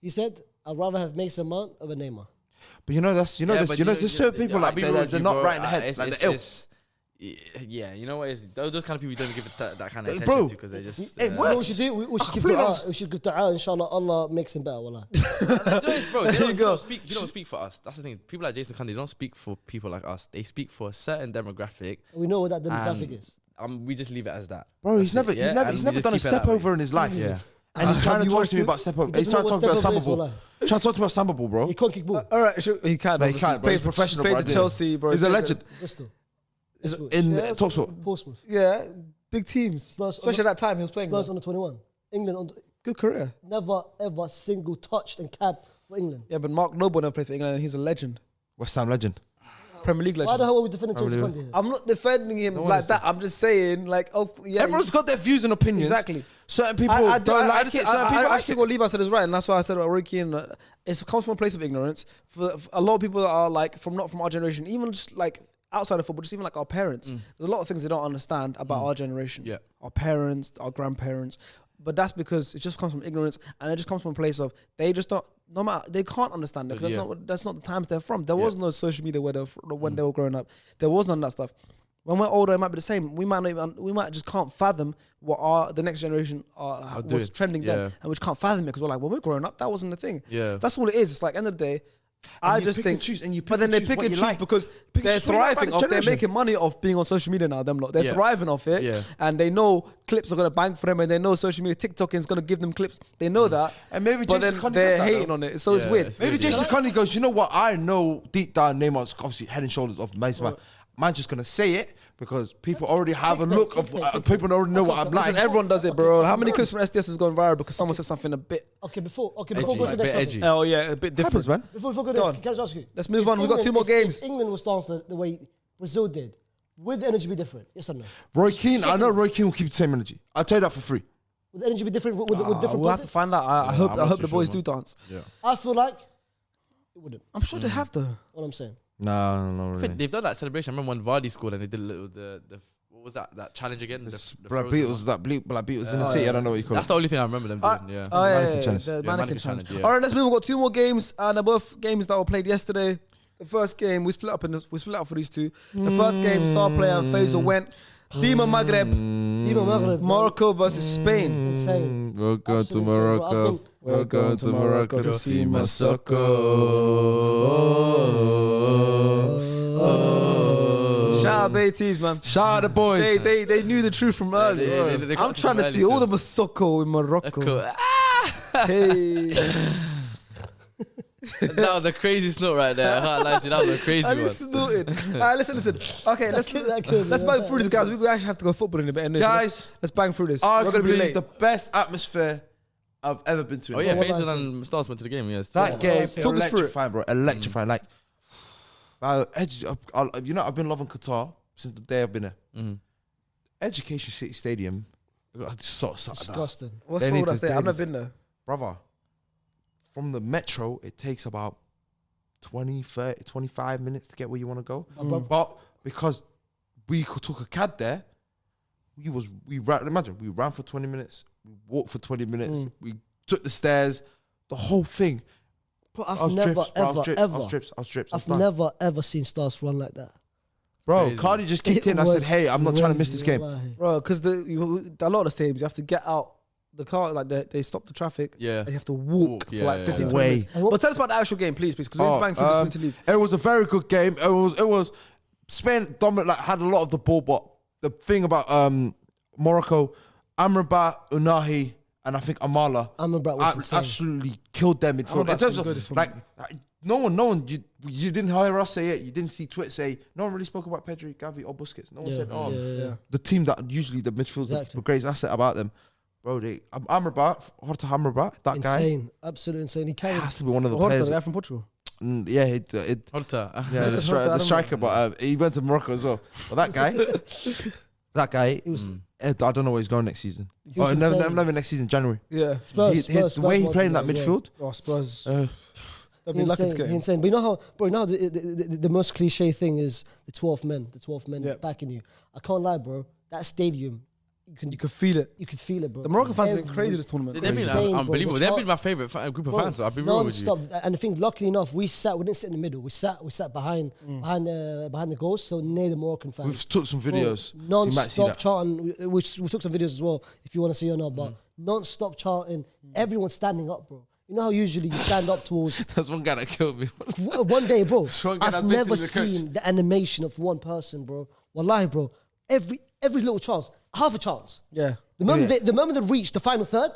he said, "I'd rather have Mason Mount over Neymar." But there's certain people like they're not right in the head. Like they're ill. Yeah, you know what? Those kind of people you don't give it that kind of Bro, attention to because they just. it You know what we works. should do? We should give Complete dua. honest. We should give dua. Inshallah, Allah makes him better. Wallah. Bro, There you go. You don't speak for us. That's the thing. People like Jason Conde, they don't speak for people like us. They speak for a certain demographic. We know what that demographic And- is. We just leave it as that. Bro, he's That's never it, yeah? And he's we never just done a keep it that step way. over in his life. Yeah. And he's trying to you talk watched to me it? about step over. He He's doesn't trying to know talk what about step over is, Samba ball. wallah. Trying to talk about Samba ball, bro. He can't kick ball. All right, sure, he can. No, he obviously. can't, bro. He's professional, played bro. for Chelsea, bro. He's a legend. Bristol. In Yeah, Talksword. Portsmouth. Yeah, big teams. Spurs Especially at that time he was playing. Spurs though. on the 21. England on Good career. never ever single touched and capped for England. Yeah, but Mark Noble never played for England and he's a legend. West Ham legend. Premier League Why legend. the hell are we defending Jason Unbelievable. Conde here? I'm not defending him one like is that. I'm just saying, like, oh, yeah. Everyone's got their views and opinions. Exactly. Certain people don't like it. Certain people I like think it. what Levi said is right, and that's why I said about Roy Keane. It comes from a place of ignorance. For a lot of people that are like not from our generation, even just like outside of football, just even like our parents. There's a lot of things they don't understand about our generation. Yeah. Our parents, our grandparents. But that's because it just comes from ignorance, and it just comes from a place of they just don't. No matter they can't understand it because that's not the times they're from. There was no social media when they were growing up. There was none of that stuff. When we're older, it might be the same. We might just can't fathom what the next generation was doing. trending then, and we just can't fathom it because we're like, when we're growing up, that wasn't the thing. Yeah. That's all it is. It's like end of the day. I you just pick think, and choose, and you pick but then and they choose pick what and you choose like. because Pick and they're choose what you like about thriving this off. They're generation. making money off being on social media now. Them lot, they're Yeah. thriving off it, Yeah. and they know clips are gonna bank for them, and they know social media TikTok is gonna give them clips. They know that, And maybe but Jason then Conde they're does that, hating though. on it. So it's Yeah, weird. it's Maybe weird, Jason Conde goes, you know what? I know deep down Neymar's obviously head and shoulders off Mason. Man's just gonna say it because people already have a look of people already know what I'm Listen, like. everyone does it, bro. How many clips from SDS has gone viral because someone said something a bit? Before we Edgy, go to the a bit next edgy. topic. Oh yeah, a bit different, Happens, man. Before we go to Go this, on. can I just ask you? Let's move If on. We've got 2 more games. If England was dancing the way Brazil did, would the energy be different? Yes or no? Roy Keane, I know Roy Keane will keep the same energy. I'll tell you that for free. Would the energy be different with different We'll have to purpose? find out. I I'm hope not the too boys sure, do dance. I feel like it wouldn't. I'm sure they have though. What I'm saying. No, I really. think they've done that celebration. I remember when Vardy scored and they did a little what was that challenge again? The Black Frozen Beatles, one. Black Beatles in the city. I don't know what you call That's it. the only thing I remember them doing. Yeah. Oh yeah, Mannequin challenge. the Yeah, mannequin mannequin challenge. challenge, yeah. All right, let's move. We've got 2 more games, and they're both games that were played yesterday. The first game we split up for these two. The first game, star player Faisal went. Dima Maghreb, Morocco versus Spain. Insane. We'll go to Absolutely insane, bro. Morocco. We're going to Morocco to see Masoko. Shout out BTs, man. Shout out the boys. They knew the truth from early. they got I'm it trying from to early see all still. the Masoko in Morocco. Cool. Hey. That was a crazy snort right there. I can't lie to you, that was a crazy I one. just snorted. All right, listen. Okay, let's bang through this, guys. We actually have to go football in a bit. Anyway, so Guys, let's bang through this. We're gonna be Arguably late. the best atmosphere I've ever been to. Oh yeah, What was I Faisal saying? and Stars went to the game. Yes. That game, Talk us through it. electrifying, bro. Electrifying. Like, you know, I've been loving Qatar since the day I've been there. Mhm. Education City Stadium, I just saw something. Disgusting. What's They wrong need with that? to- I've they never been there. Brother, from the metro, it takes about 20, 30, 25 minutes to get where you want to go. But because we took a cab there, we ran for 20 minutes, we walked for 20 minutes, we took the stairs, the whole thing. Bro, I I've was never, drips, bro, I was ever, drips, I ever, was drips, I was drips. I was I've done. never, ever seen Stars run like that. Bro, Crazy. Cardi just kicked It in. I said, was hey, I'm not trying to miss this crazy, game. wallahi. Bro, because a lot of the stadiums, you have to get out the car, like they stop the traffic. Yeah. And you have to walk for yeah, like yeah, 15, yeah. 20 Way. minutes. But tell us about the actual game, please, because we're bang through this, we need to leave. It was a very good game. It was Spain dominant, like had a lot of the ball, but the thing about Morocco, Amrabat, Unahi, and I think Amala Amrabat was insane. absolutely killed them midfield. In Amrabat's terms been good of from- like, no one, you didn't hear us say it. You didn't see Twit say. No one really spoke about Pedri, Gavi, or Busquets. No one said, yeah. the team that usually the midfield's Exactly. the greatest asset about them. Bro, Amrabat, Horta Amrabat, that guy Insane. Absolutely insane. He carried. has to be one of the Horta, players. the guy from Portugal. Yeah, Horta. yeah, Horta, I the don't striker, but he went to Morocco as well. But that guy, That guy, It was I don't know where he's going next season. was Never next season, January. Yeah. Spurs. The way he played in that wanted him as well. midfield. Oh, Spurs. They'd be He's lucky to insane, get he's him. insane. But you know how, bro, now the most cliche thing is the 12 men backing you. I can't lie, bro. That stadium, You could feel it. you could feel it, bro. The Moroccan fans have been crazy this tournament. They've been Insane, bro. unbelievable. The They've been my favorite group of fans. So I'll be real with you. Non-stop. And the thing, luckily enough, we didn't sit in the middle. We sat behind the goals, so near the Moroccan fans. We've took some videos. So you might see Non-stop that. chanting. We took some videos as well, if you want to see or not. But non-stop chanting. Everyone's standing up, bro. You know how usually you stand up towards. That's one guy that killed me. One day, bro. one guy I've that never basically the seen the animation of one person, bro. Wallahi, bro. Every little chance, half a chance. Yeah. The moment they reach the final third,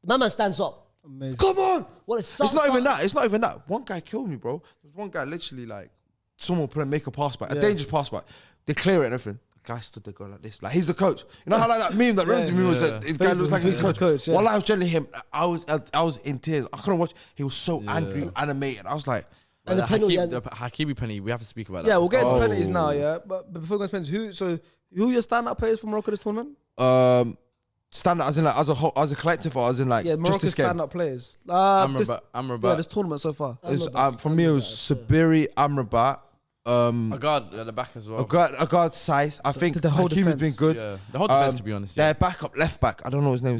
my man stands up. Amazing. Come on! Well, It's not even that. It's not even that. One guy killed me, bro. There's one guy literally like someone make a pass back, a dangerous pass back. They clear it and everything. The guy stood there going like this, like he's the coach. You know how like that meme that reminds me was that the guy looks like he's the coach. Yeah. While I was generally him, I was in tears. I couldn't watch. He was so angry, and animated. I was like, And the the penalty, Hakimi penalty, we have to speak about that. Yeah, we'll get into penalties now, yeah. But before we go into penalties, who are your stand-up players for Morocco this tournament? stand up as in like as a collective or as in like Yeah, just Morocco's this game. stand-up players. Amrabat. Yeah, this tournament so far. For me, it was Sabiri, Amrabat. A guard at the back as well. I got Saiz. I think the whole Hakimi's been defense. good. Yeah, the whole defense, to be honest. Their backup left back, I don't know his name.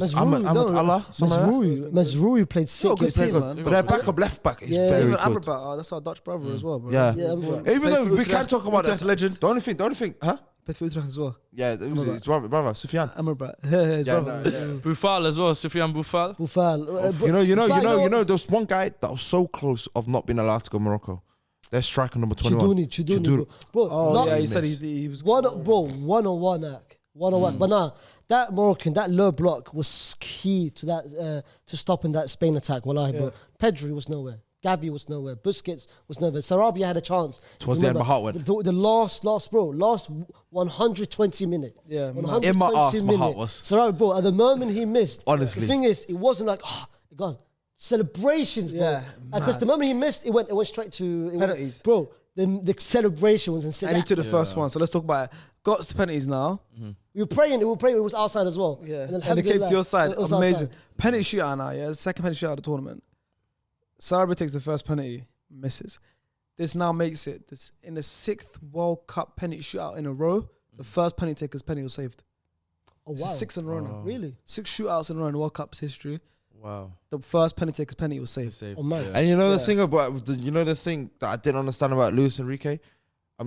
Mazroui played sick. good team, man. But their backup left back is Yeah. very Even good. Amrabat, that's our Dutch brother as well, bro. Yeah. Yeah, Amrabat. Even though we can't talk about Utrecht that. legend. The only thing, huh? Plays for Utrecht as well. Yeah, it's brother, Sufyan. Amrabat. His Yeah, brother. Boufal as well, Soufiane Boufal. Boufal. You know, there was one guy that was so close of not being allowed to go Morocco. Their striker number 21. Chuduni, bro. Oh, yeah, he said he was... One-on-one act. But nah, that Moroccan, that low block was key to that, to stopping that Spain attack. Wallahi, bro. Pedri was nowhere. Gavi was nowhere. Busquets was nowhere. Sarabia had a chance. Towards the end, my heart went. The last 120 minute. Yeah, in my arse, my heart was. Sarabia, bro, at the moment he missed. Honestly. The thing is, it wasn't like, God. Celebrations, bro. Yeah, Because the moment he missed, it went straight to penalties. Bro, the celebration was insane. And he took the first one, so let's talk about it. Got to penalties now. We were praying, it was outside as well. Yeah, then and it came to your side. it was Amazing. outside. Penalty shootout now, yeah. Second penalty shootout of the tournament. Sarabia takes the first penalty, misses. This now makes it this in the 6th World Cup penalty shootout in a row. The first penalty taker's penalty was saved. Oh, This wow. is 6 in a row now. Really? 6 shootouts in a row in World Cup's history. Wow. The first penalty taker's penalty was saved. Oh, man. And you know the thing about the thing that I didn't understand about Luis Enrique.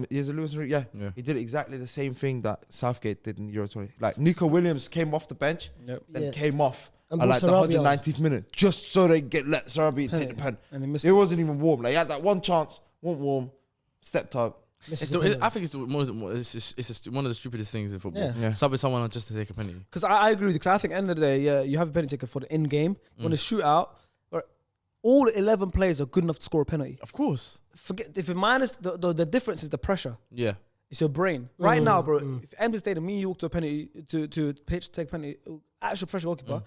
Is it Luis Enrique? Yeah. Yeah. He did exactly the same thing that Southgate did in Euro 20. Like Nico Williams came off the bench, then Yeah. came off And at like the Sarabia. 119th minute, just so they let Sarabia take the pen. And he missed It wasn't even warm. Like he had that one chance, wasn't warm, stepped up. I think it's one of the stupidest things in football. Yeah. Yeah. Subbing someone just to take a penalty. Because I agree with you. Because I think at the end of the day, yeah, you have a penalty taker for the end game. When a shootout, where all 11 players are good enough to score a penalty. Of course. Forget if it minus the difference is the pressure. Yeah. It's your brain. Right now, bro, if Emirates Stadium, me and you walk to a penalty to pitch, take penalty, actual pressure goalkeeper,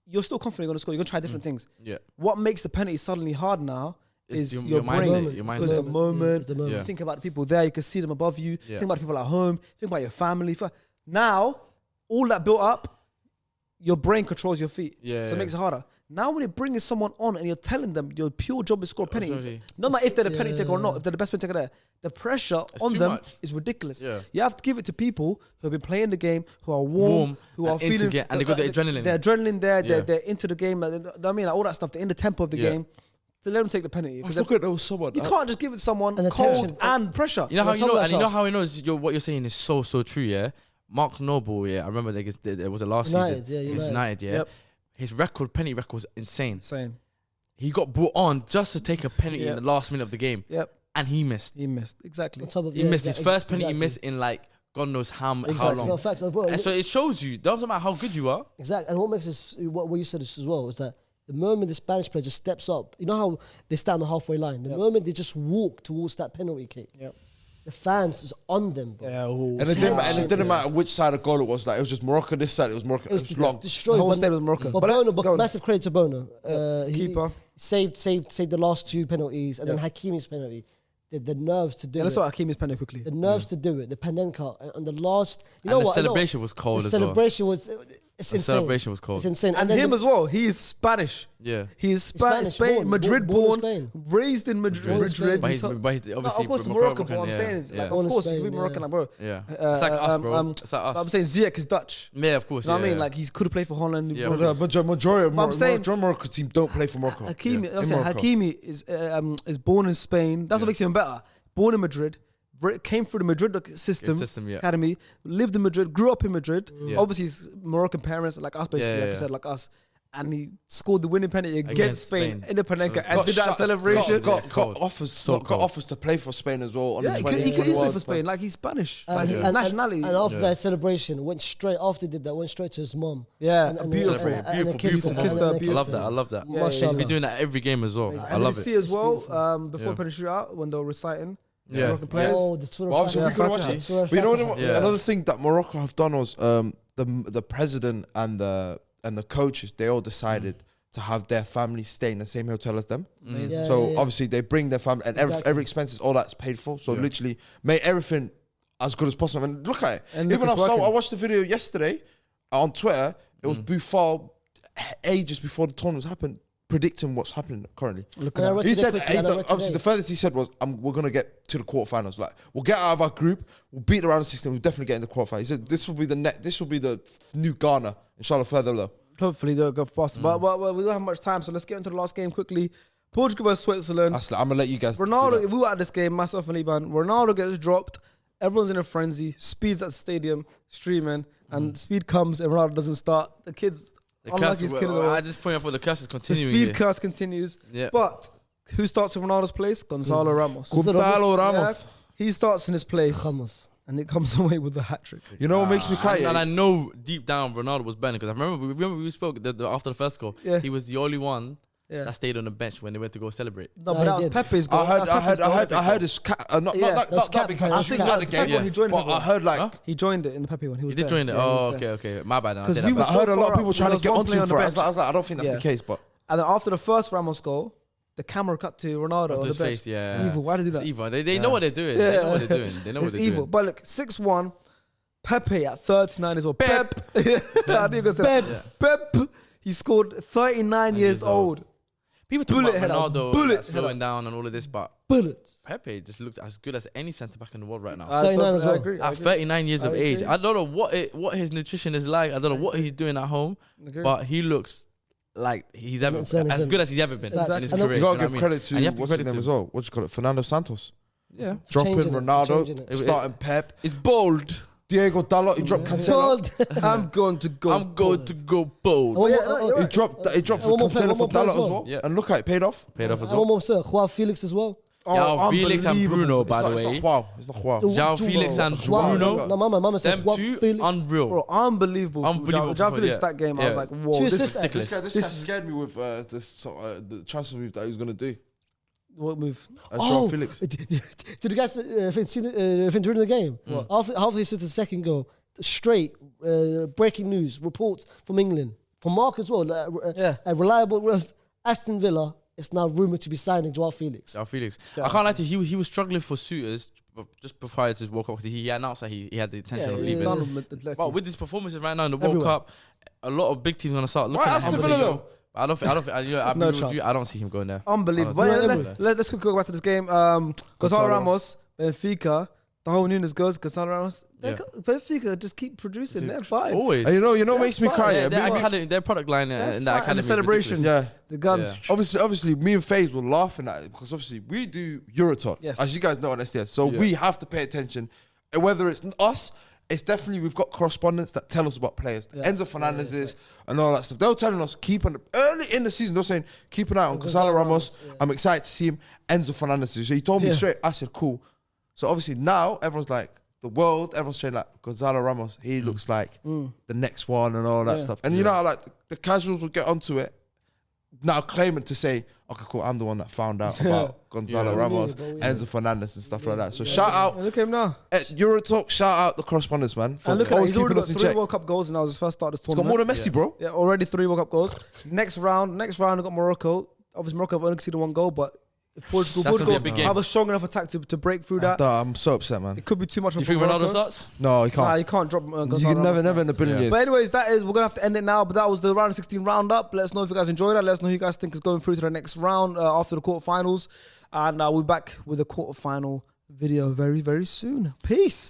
you're still confident you're gonna score. You're gonna try different things. Yeah. What makes the penalty suddenly hard now It's is your brain. mindset, your Because mindset. the moment, the moment. you think about the people there, you can see them above you. Yeah. Think about the people at home. Think about your family. Now, all that built up, your brain controls your feet. Yeah, So it makes it harder. Now when you're bringing someone on and you're telling them your pure job is score a penalty, Absolutely. no matter if they're the penalty taker or not, if they're the best penalty taker there, the pressure on too them much. is ridiculous. Yeah. You have to give it to people who have been playing the game, who are warm who and are into feeling, game, and they got the adrenaline. They're adrenaline there. Yeah. They're into the game. I mean, like all that stuff. They're in the tempo of the Yeah. game. To let them take the penalty. I 'Cause forgot there was someone. you can't just give it to someone And the cold tension. and pressure. You know how Yeah, you know, tell and you know yourself. how he knows what you're saying is so true. Yeah, Mark Noble. Yeah, I remember there was a last United, season. yeah, Against United. United. Yeah, Yep. his penalty record was insane. Same. He got brought on just to take a penalty Yep. in the last minute of the game, Yep. and he missed. He missed. Exactly. On top of, He missed his first penalty. He missed in like God knows how Exactly. long. No, facts, bro. And so it shows you. Doesn't matter how good you are. Exactly. And what makes this, what you said as well, is that the moment the Spanish player just steps up, you know how they stand on the halfway line? The moment they just walk towards that penalty kick, the fans is on them, bro. Yeah. And it didn't matter which side of goal it was. Like it was just Morocco this side. It was Morocco. It was long. Destroyed. The whole but- state was Morocco. But But Bono, go on. massive credit to Bono. He Keeper. saved the last 2 penalties, and then Hakimi's penalty. the nerves to do Yeah, it. let's start Hakimi's penalty quickly. The nerves to do it. The Panenka on the last. You And know the what? celebration was cold The as well. celebration was. It's The insane. celebration was cold. It's insane. And then him as well. He is Spanish. Yeah. He is Spanish Spain, born, Madrid born in born, Spain. raised in Madrid. Born in Spain. But he's No, obviously of course, Morocco. But what I'm yeah, saying is, like, yeah. of Born in course, Spain, he's yeah. Moroccan, like, bro. Yeah. It's like us, bro. It's like us. I'm saying Ziyech is Dutch. Yeah, of course. You know yeah, what I mean? yeah. Like, he could have played for Holland. Yeah, But the majority of But I'm saying- Morocco team don't play for Morocco. Hakimi, Yeah. I'm In saying Morocco. Hakimi is born in Spain. That's what makes him better. Born in Madrid, came through the Madrid system, yeah. academy, lived in Madrid, grew up in Madrid. Yeah. Obviously, he's Moroccan parents, like us, basically, Yeah, like I yeah. said, like us. And he scored the winning penalty against Spain in the Panenka and Got did that celebration. Got offers to play for Spain as well. On Yeah, the he 20, could play 21. for Spain. Like, he's Spanish. And, Like, he- his and- nationality. and after that celebration, went straight to his mom. Yeah, and beautiful. and Beautiful. Kissed her, I beautiful. love that. I love that. Yeah, He's Mashallah. been doing that every game as well. I And love did you it. see as well, beautiful. before Yeah. penalty shootout, when they were reciting Yeah. Moroccan players. Oh, the sort But obviously, Yeah, we're gonna watch Fatiha. it. Surah But you know Fatiha. what? Yeah. Another thing that Morocco have done was the president and the coaches. They all decided to have their family stay in the same hotel as them. Yeah, So yeah. obviously they bring their family and Exactly. every expenses, all that's paid for. So Yeah. literally make everything as good as possible. And look at it. And Even look, it's I working. watched the video yesterday on Twitter. It was Buffal ages before the tournament happened, predicting what's happening currently. Look And I at that. read He today said, quickly, and I read obviously, today. the furthest he said was, we're going to get to the quarterfinals. Like, we'll get out of our group, we'll beat the round of 16, we'll definitely get in the quarterfinals. He said, this will be the new Ghana, inshallah, further low. Hopefully they'll go faster. But we don't have much time, so let's get into the last game quickly. Portugal versus Switzerland. I'm going to let you guys do Ronaldo, that. we were at this game, myself and Iban. Ronaldo gets dropped. Everyone's in a frenzy. Speed's at the stadium, streaming, and Speed comes and Ronaldo doesn't start. The kids, The unlucky, curse, is killing them. at this point, I thought the curse is The continuing. Speed here. curse continues. Yeah. But who starts in Ronaldo's place? Gonzalo Ramos. Gonzalo Ramos. Yeah, he starts in his place, Ramos. and it comes away with a hat trick. You know what makes me cry? And I know deep down Ronaldo was burning because I remember we spoke after the first goal. Yeah. He was the only one Yeah. that stayed on the bench when they went to go celebrate. No, No, but that he was did. Pepe's goal. I heard Pepe's this. Not Yeah, that that's cap. because I she think was so. at the game. Pepe, he joined But the I heard like Huh? He joined it in the Pepe one. He was He did there. join it. Yeah, he was Oh, there. okay. My bad. I 'Cause said we that were back. I heard a lot far of people up. trying There to get was one onto player him on the for it. I bench. was like, I don't think that's Yeah. the case, but And then after the first Ramos goal, the camera cut to Ronaldo Onto on the his bench. face, yeah. Evil. Why did they do It's that? evil. They know what they're doing. They know what they're doing. They know what It's they're evil. doing. But look, 6-1. Pepe at 39 as well. Pep. I knew you were gonna say that. Pep. He scored 39 years old. People talk Bullet about header, Ronaldo bullet like, slowing header. down and all of this, but Bullets. Pepe just looks as good as any centre back in the world right now. 39 as well. I agree. I At agree. 39 years of I age, agree. I don't know what his nutrition is like. I don't know what he's doing at home, Agree. but he looks like he's ever Insane, as insane. good as he's ever been Facts. in his And career. you gotta know what I give mean? credit to And you have to what's his credit name to as him. well. What you call it? Fernando Santos. Yeah. Dropping Changing it, Ronaldo, changing it. starting Pep. It's bold. Diego Dalot, he dropped Cancelo. Bold. I'm going to go. I'm going to go bold. One yeah, more- no, oh, you're He right. dropped for One more player, Cancelo one for more player Dalot as as well. well. Yeah. And look at it, paid off. Paid off as And one well. more, sir. Joao Felix as well. Joao Felix and unbelievable. Bruno, It's by not, the it's way. not wow. It's not wow. Joao Felix and Bruno. No, mama said Them Joao two, Felix. unreal. Bro, unbelievable. Unbelievable Joao Felix yeah. that game, I was Yeah. like, whoa. Two This, assists. ridiculous. This guy scared me with the transfer move that he was gonna do. what move? Joao Felix. Did you guys see during the game? After he said the second goal, straight breaking news reports from England, from Mark as well. A reliable Aston Villa is now rumored to be signing Joao Felix. Joao Felix. I can't lie to you. He was struggling for suitors just before his World Cup because he announced that he had the intention of leaving. But with his performances right now in the World Everywhere. Cup, a lot of big teams are gonna start looking Why at Aston him. Villa though? I don't No chance. I don't see him going there. Unbelievable. Honestly. But let's quickly go back to this game. Gonzalo Ramos, Benfica, Darwin Nunes goes, Gonzalo Ramos. Yeah. Benfica just keep producing. They're fine. Always. And you know what makes me fine. cry? Yeah, Yeah, Their product line They're in fine. that academy. And the is celebration. ridiculous. yeah. The guns. Yeah. Obviously, me and FaZe were laughing at it because obviously we do Eurotalk, Yes. as you guys know on SDS. So Yeah. we have to pay attention. And whether it's us, it's definitely we've got correspondents that tell us about players. Yeah. Enzo Fernandez and all that stuff. They were telling us early in the season. They're saying keep an eye on Gonzalo Ramos. I'm excited to see him. Enzo Fernandez. So he told me Yeah. straight. I said cool. So obviously now everyone's like the world. Everyone's saying like Gonzalo Ramos. He looks like the next one and all that stuff. And you know how like the casuals will get onto it. Now claiming to say, okay, cool, I'm the one that found out about Gonzalo Ramos, Enzo Fernandez and stuff like that. So shout out And look at him now. at Eurotalk, shout out the correspondents, man. For And look at him. always He's already keeping got us in 3 check. World Cup goals and that was his first start of this He's got tournament. more than Messi, bro. Yeah, already 3 World Cup goals. Next round, we got Morocco. Obviously, Morocco have only conceded 1 goal, but if Portugal That's would gonna be a big have a strong enough attack to break through that. I'm so upset, man. It could be too much. Do you think Ronaldo starts? No, he can't. Nah, you can't drop. You can never in the billion years. But anyways, we're gonna have to end it now. But that was the round of 16 roundup. Let us know if you guys enjoyed that. Let us know who you guys think is going through to the next round after the quarterfinals. And we'll be back with a quarterfinal video very, very soon. Peace.